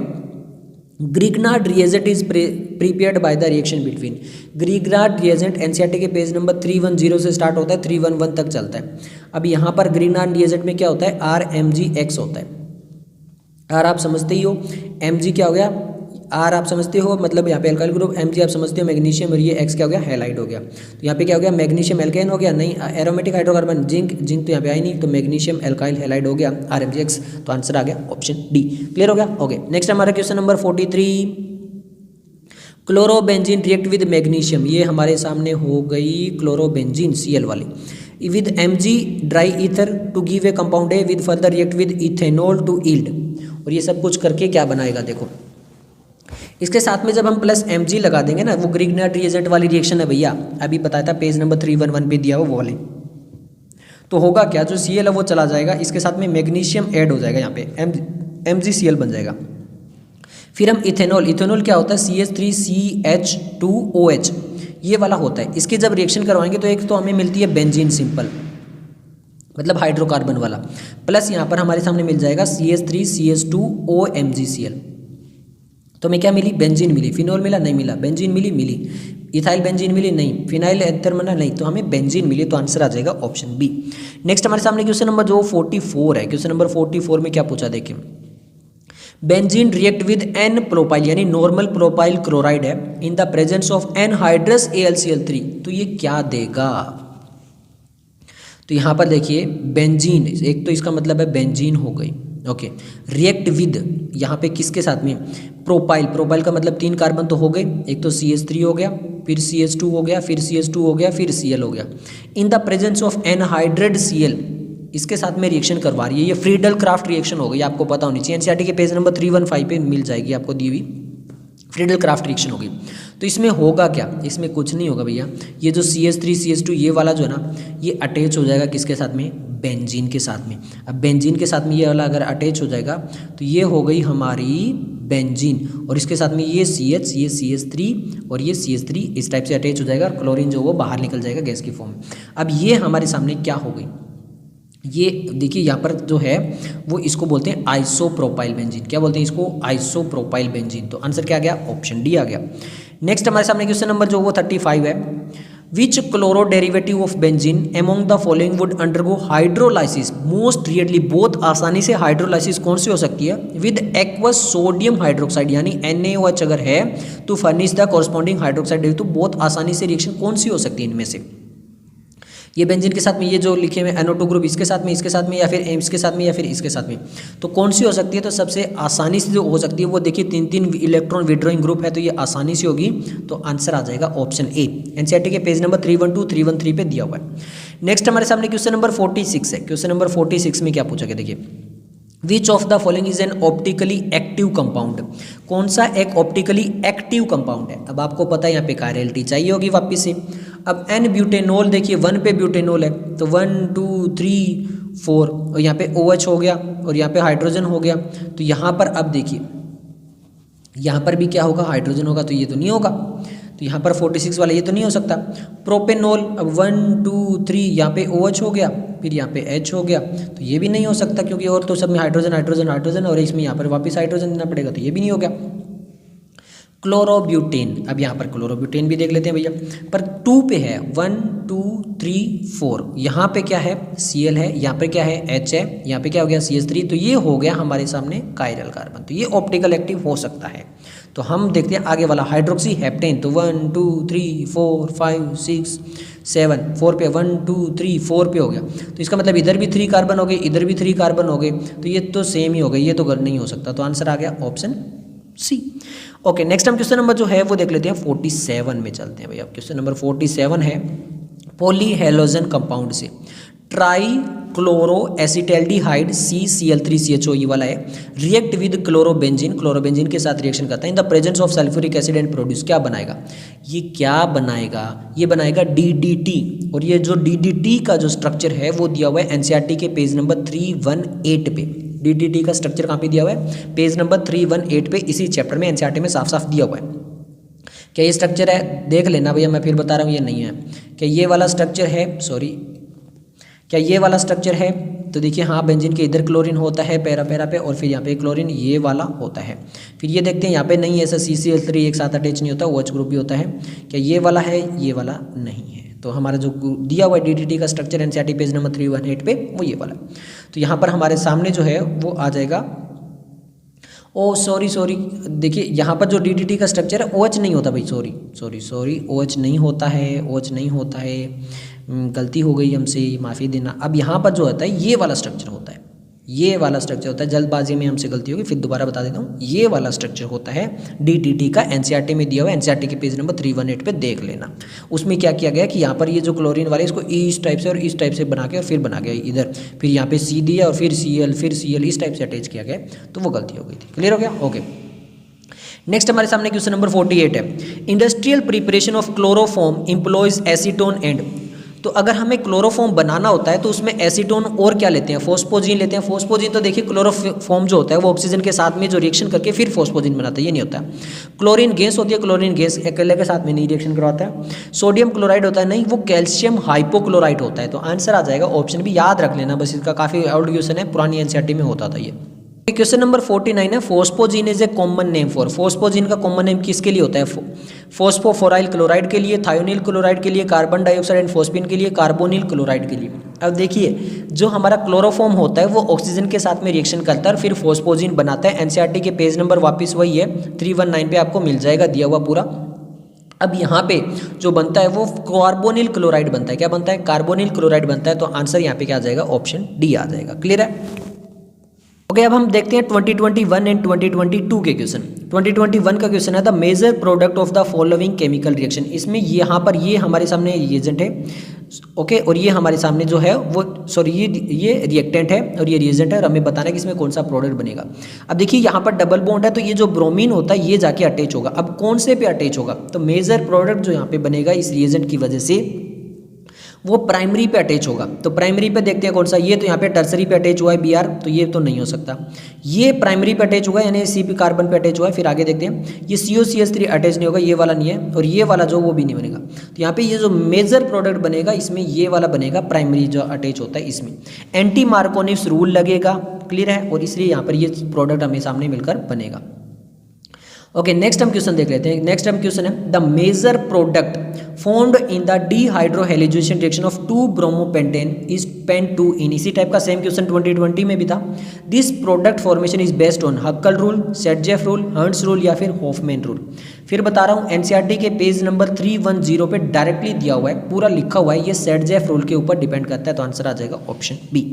Grignard reagent is prepared by the reaction between. Grignard reagent NCERT के पेज नंबर 310 से स्टार्ट होता है, 311 तक चलता है। अब यहाँ पर ग्रिग्नार्ड रिएजेंट में क्या होता है, RMgX होता है। आर आप समझते ही हो, Mg क्या हो गया, आर आप समझते हो, मतलब यहाँ पे अल्काइल ग्रुप, Mg आप समझते हो मैग्नीशियम, और ये X क्या हो गया, हैलाइड हो गया। तो यहाँ पे क्या हो गया, मैग्नीशियम एल्केन हो गया, नहीं एरोमेटिक हाइड्रोकार्बन, जिंक तो यहाँ पे आई नहीं, तो मैग्नीशियम एल्काइल हैलाइड हो गया, RMgX, तो आंसर आ गया ऑप्शन डी। क्लियर हो गया। ओके, नेक्स्ट हमारा question number 43, chlorobenzene react with magnesium, ये हमारे सामने हो गई क्लोरोबेंजीन Cl वाली, with Mg dry ether to give a compound A with further react with ethanol to yield. और ये सब कुछ करके क्या बनाएगा, देखो इसके साथ में जब हम प्लस Mg लगा देंगे ना, वो ग्रिग्नार्ड रिएजेंट वाली रिएक्शन है भैया, अभी बताया था पेज नंबर 311 पे दिया वो वाली। तो होगा क्या, जो Cl है वो चला जाएगा, इसके साथ में मैग्नीशियम ऐड हो जाएगा, यहाँ पे MgCl बन जाएगा। फिर हम इथेनॉल क्या होता है, CH3CH2OH, ये वाला होता है। इसकी जब रिएक्शन करवाएंगे तो एक तो हमें मिलती है बेंजीन सिंपल, मतलब हाइड्रोकार्बन वाला, प्लस यहाँ पर हमारे सामने मिल जाएगा CH3CH2OMgCl। तो हमें क्या मिली, बेंजीन मिली। फिनोल मिला, नहीं मिला। बेंजीन मिली। इथाइल बेंजीन मिली, नहीं। फिनाइल एथर मिला, नहीं। तो हमें बेंजीन मिली, तो आंसर आ जाएगा ऑप्शन बी। नेक्स्ट हमारे सामने क्वेश्चन नंबर जो 44 है, क्वेश्चन नंबर 44 में क्या पूछा देखिए, benzene react with n propyl, यानी नॉर्मल प्रोपाइल क्लोराइड है, in the presence of anhydrous AlCl3, तो ये क्या देगा। तो यहाँ पर देखिए बेंजीन, एक तो इसका मतलब है बेंजीन हो गई, ओके। रिएक्ट विद यहाँ पे किसके साथ में, प्रोपाइल का मतलब 3 कार्बन तो हो गए, एक तो CH3 हो गया, फिर CH2 हो गया, फिर CH2 हो गया, फिर Cl हो गया। इन the presence of anhydride Cl, इसके साथ में रिएक्शन करवा रही है। ये फ्रीडल क्राफ्ट रिएक्शन हो गई, आपको पता होनी चाहिए, एनसीईआरटी के पेज नंबर 315 पे मिल जाएगी आपको दी हुई। फ्रीडल क्राफ्ट रिएक्शन होगी। तो इसमें होगा क्या, इसमें कुछ नहीं होगा भैया, ये जो CH3 CH2 ये वाला जो है ना, ये अटैच हो जाएगा किसके साथ में, बेंजीन के साथ में। अब बेंजीन के साथ में ये वाला अगर अटैच हो जाएगा तो ये हो गई हमारी बेंजीन, और इसके साथ में ये CH, ये CH3 और ये CH3 इस टाइप से अटैच हो जाएगा, और क्लोरीन जो वो बाहर निकल जाएगा गैस की फॉर्म में। अब ये हमारे सामने क्या हो गई, ये देखिए यहाँ पर जो है वो इसको बोलते हैं आइसोप्रोपाइल बेंजीन। क्या बोलते हैं इसको, आइसोप्रोपाइल बेंजीन। तो आंसर क्या आ गया, ऑप्शन डी आ गया। नेक्स्ट हमारे सामने क्वेश्चन नंबर जो वो 35 है, which chloro derivative of benzene among the following would undergo hydrolysis most readily. बहुत आसानी से हाइड्रोलाइसिस कौन सी हो सकती है, विद एक्वस सोडियम हाइड्रोक्साइड, यानी NaOH अगर है तो फर्निश द कॉरस्पॉन्डिंग हाइड्रोक्साइड। तो बहुत आसानी से रिएक्शन कौन सी हो सकती है इनमें से, ये बेंजीन के साथ में, ये जो लिखे हुए NO2 ग्रुप इसके साथ में, इसके साथ में, या फिर इसके साथ में, या फिर इसके साथ में, तो कौन सी हो सकती है। तो सबसे आसानी से जो हो सकती है वो देखिए 3 इलेक्ट्रॉन विड्रॉइंग ग्रुप है, तो ये आसानी से होगी। तो आंसर आ जाएगा ऑप्शन ए, एनसीईआरटी के पेज नंबर 312 313 पे दिया हुआ है। नेक्स्ट हमारे सामने क्वेश्चन नंबर 46 है। क्वेश्चन नंबर 46 में क्या पूछा गया, देखिए, which of the following is an optically active compound. कौन सा एक ऑप्टिकली एक्टिव कंपाउंड है। अब आपको पता है यहाँ पे कायरलिटी चाहिए होगी वापिस से। अब N ब्यूटेनोल, देखिए 1 पे ब्यूटेनोल है, तो 1 2 3 4, और यहाँ पे OH हो गया, और यहाँ पे हाइड्रोजन हो गया। तो यहाँ पर अब देखिए, यहाँ पर भी क्या होगा, हाइड्रोजन होगा, तो ये तो नहीं होगा। तो यहाँ पर 46 वाला ये तो नहीं हो सकता। प्रोपेनोल, अब 1 2 3, यहाँ पे OH हो गया, फिर यहाँ पे H हो गया, तो ये भी नहीं हो सकता, क्योंकि और तो सब में हाइड्रोजन हाइड्रोजन हाइड्रोजन, और इसमें यहाँ पर वापस हाइड्रोजन देना पड़ेगा, तो ये भी नहीं हो गया। क्लोरोब्यूटेन, अब यहाँ पर क्लोरोब्यूटेन भी देख लेते हैं भैया, पर 2 पे है, 1 2 3 4, यहाँ पे क्या है, Cl है, यहाँ पे क्या है, H है, यहाँ पे क्या हो गया, CH3, तो ये हो गया हमारे सामने कायरल कार्बन। तो ये ऑप्टिकल एक्टिव हो सकता है। तो हम देखते हैं आगे वाला, हाइड्रोक्सी हेप्टेन, तो 1 2 3 4 5 6 7, 4 पे 1 2 3 4 पे हो गया। तो इसका मतलब इधर भी 3 कार्बन हो गए, इधर भी 3 कार्बन हो गए, तो ये तो सेम ही हो गए, ये तो नहीं हो सकता। तो आंसर आ गया ऑप्शन सी। ओके, नेक्स्ट हम क्वेश्चन नंबर जो है वो देख लेते हैं 47 में चलते हैं भैया। क्वेश्चन नंबर 47 है, पॉलीहेलोजन कंपाउंड से ट्राई क्लोरो एसिटल्डिहाइड CCl3CHO, ये वाला है, रिएक्ट विद क्लोरोबेंजीन, क्लोरोबेंजीन के साथ रिएक्शन करता है in the presence of sulphuric acid and produce, क्या बनाएगा, ये क्या बनाएगा, ये बनाएगा DDT। और ये जो DDT का जो स्ट्रक्चर है वो दिया हुआ है एनसीईआरटी के पेज नंबर 318 पे। DDT का स्ट्रक्चर कहाँ पे दिया हुआ है, पेज नंबर 318 पे, इसी चैप्टर में एनसीईआरटी में साफ साफ दिया हुआ है। क्या ये स्ट्रक्चर है, देख लेना भैया, मैं फिर बता रहा हूँ ये नहीं है। क्या ये वाला स्ट्रक्चर है, सॉरी, क्या ये वाला स्ट्रक्चर है, तो देखिए हाँ, बेंजीन के इधर क्लोरीन होता है पैरा पैरा पे, और फिर यहाँ पे क्लोरीन ये वाला होता है। फिर ये देखते हैं यहाँ पे नहीं है, ऐसा CCl3 एक साथ अटैच नहीं होता, OH ग्रुप भी होता है। क्या ये वाला है, ये वाला नहीं है। तो हमारा जो दिया हुआ है DDT का स्ट्रक्चर एनसीईआरटी पेज नंबर 318 पे, वो ये वाला। तो यहाँ पर हमारे सामने जो है वो आ जाएगा, ओ सॉरी, देखिए यहाँ पर जो DDT का स्ट्रक्चर है OH नहीं होता भाई, सॉरी, OH नहीं होता है, गलती हो गई हमसे, माफ़ी देना। अब यहाँ पर जो होता है ये वाला स्ट्रक्चर होता है, जल्दबाजी में हमसे गलती होगी, फिर दोबारा बता देता हूँ, ये वाला स्ट्रक्चर होता है DDT का, एनसीईआरटी में दिया हुआ है, एनसीईआरटी के पेज नंबर 318 पे देख लेना। उसमें क्या किया गया कि यहाँ पर ये जो क्लोरीन वाले इसको इस टाइप से और इस टाइप से बना के और फिर बना गया इधर, फिर यहाँ पे C दिया और फिर Cl इस टाइप से अटैच किया गया, तो वो गलती हो गई थी। क्लियर हो गया, ओके। नेक्स्ट हमारे सामने क्वेश्चन नंबर 48 है, industrial preparation of chloroform employees acetone and. तो अगर हमें क्लोरोफॉर्म बनाना होता है तो उसमें एसीटोन और क्या लेते हैं, फोस्फोजीन लेते हैं। फोस्फोजीन तो देखिए क्लोरोफॉर्म जो होता है वो ऑक्सीजन के साथ में जो रिएक्शन करके फिर फोस्फोजीन बनाता है, ये नहीं होता है। क्लोरीन गैस होती है, क्लोरीन गैस अकेले के साथ में नहीं रिएक्शन करवाता है। सोडियम क्लोराइड होता है, नहीं, वो कैल्शियम हाइपोक्लोराइड होता है। तो आंसर आ जाएगा ऑप्शन भी, याद रख लेना बस, इसका काफ़ी ओल्ड क्वेश्चन है, पुरानी एनसीईआरटी में होता था ये। क्वेश्चन नंबर 49 है, phosgene is a common name for. Phosgene का कॉमन नेम किसके लिए होता है, फोस्फोफोराइल क्लोराइड के लिए, थायोनिल क्लोराइड के लिए, कार्बन डाइऑक्साइड एंड फोस्फिन के लिए, कार्बोनिल क्लोराइड के लिए। अब देखिए जो हमारा क्लोरोफॉर्म होता है वो ऑक्सीजन के साथ में रिएक्शन करता है और फिर फोस्फोजीन बनाता है। एनसीईआरटी के पेज नंबर वापस वही है 319 पे आपको मिल जाएगा दिया हुआ पूरा। अब यहाँ पे जो बनता है वो कार्बोनिल क्लोराइड बनता है। क्या बनता है, कार्बोनिल क्लोराइड बनता है। तो आंसर यहाँ पे क्या आ जाएगा, ऑप्शन डी आ जाएगा। क्लियर है। ओके अब हम देखते हैं 2021 एंड 2022 के क्वेश्चन। 2021 का क्वेश्चन है the major product of the following chemical reaction. इसमें यहाँ पर ये हमारे सामने रिएजेंट है, ओके, और ये हमारे सामने जो है वो सॉरी ये रिएक्टेंट है और ये रिएजेंट है, और हमें बताना है कि इसमें कौन सा प्रोडक्ट बनेगा। अब देखिए यहाँ पर डबल बॉन्ड है तो ये जो ब्रोमीन होता है ये जाके अटैच होगा। अब कौन से पे अटैच होगा, तो मेजर प्रोडक्ट जो यहाँ पे बनेगा इस रिएजेंट की वजह से वो प्राइमरी पे अटैच होगा। तो प्राइमरी पे देखते हैं कौन सा, ये तो यहाँ पे टर्सरी पे अटैच हुआ है Br, तो ये तो नहीं हो सकता। ये प्राइमरी पे अटैच हुआ है यानी Cp कार्बन पे अटैच हुआ है। फिर आगे देखते हैं ये COCH3 अटैच नहीं होगा, ये वाला नहीं है, और ये वाला जो वो भी नहीं बनेगा। तो यहाँ पे ये जो मेजर प्रोडक्ट बनेगा इसमें ये वाला बनेगा, प्राइमरी जो अटैच होता है इसमें एंटी मार्कोनिव्स रूल लगेगा, क्लियर है, और इसलिए यहाँ पर ये प्रोडक्ट हमें सामने मिलकर बनेगा। ओके नेक्स्ट हम क्वेश्चन देख लेते हैं। नेक्स्ट हम क्वेश्चन है the major product formed in the dehydrohalation reaction of 2-bromopentane is pen-2-ene। इसी टाइप का सेम क्वेश्चन 2020 में भी था। This product formation is based on हक्कल rule, सेटजेफ rule, hertz rule या फिर हॉफमैन रूल। फिर बता रहा हूँ एनसीईआरटी के पेज नंबर 310 पे डायरेक्टली दिया हुआ है, पूरा लिखा हुआ है, ये सेटजेफ रूल के ऊपर डिपेंड करता है, तो आंसर आ जाएगा ऑप्शन बी।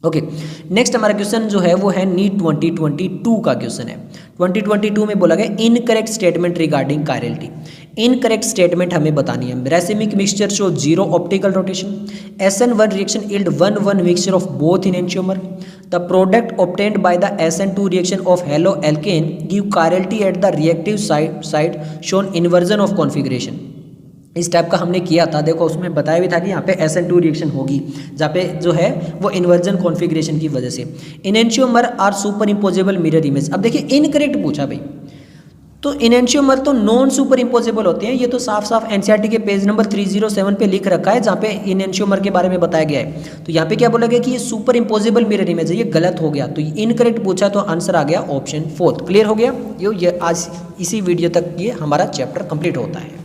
ओके नेक्स्ट हमारा क्वेश्चन जो है वो है नीट 2022 का क्वेश्चन है। 2022 में बोला गया incorrect statement regarding chirality. Incorrect statement हमें बतानी है। Racemic mixture show 0 optical rotation, SN1 reaction yield 1-1 mixture of both enantiomer, the product obtained by the SN2 reaction of halo alkane give chirality at the reactive side shown inversion of configuration. इस type का हमने किया था, देखो उसमें बताया भी था कि यहाँ पे SN2 रिएक्शन होगी जहाँ पे जो है वो इन्वर्जन कॉन्फिगरेशन की वजह से। Enantiomer are superimposable mirror image. अब देखिए इनकरेक्ट पूछा भाई, तो इनेंशियोमर तो नॉन सुपर इम्पोजेबल होते हैं, ये तो साफ साफ एनसीईआरटी के पेज नंबर 307 पे लिख रखा है जहाँ पे इनेंशियोमर के बारे में बताया गया है। तो यहाँ पे क्या बोला गया कि ये सुपर इम्पोजेबल मिरर इमेज है, ये गलत हो गया, तो इनकरेक्ट पूछा तो आंसर आ गया ऑप्शन 4। क्लियर हो गया, ये आज इसी वीडियो तक ये हमारा चैप्टर कंप्लीट होता है।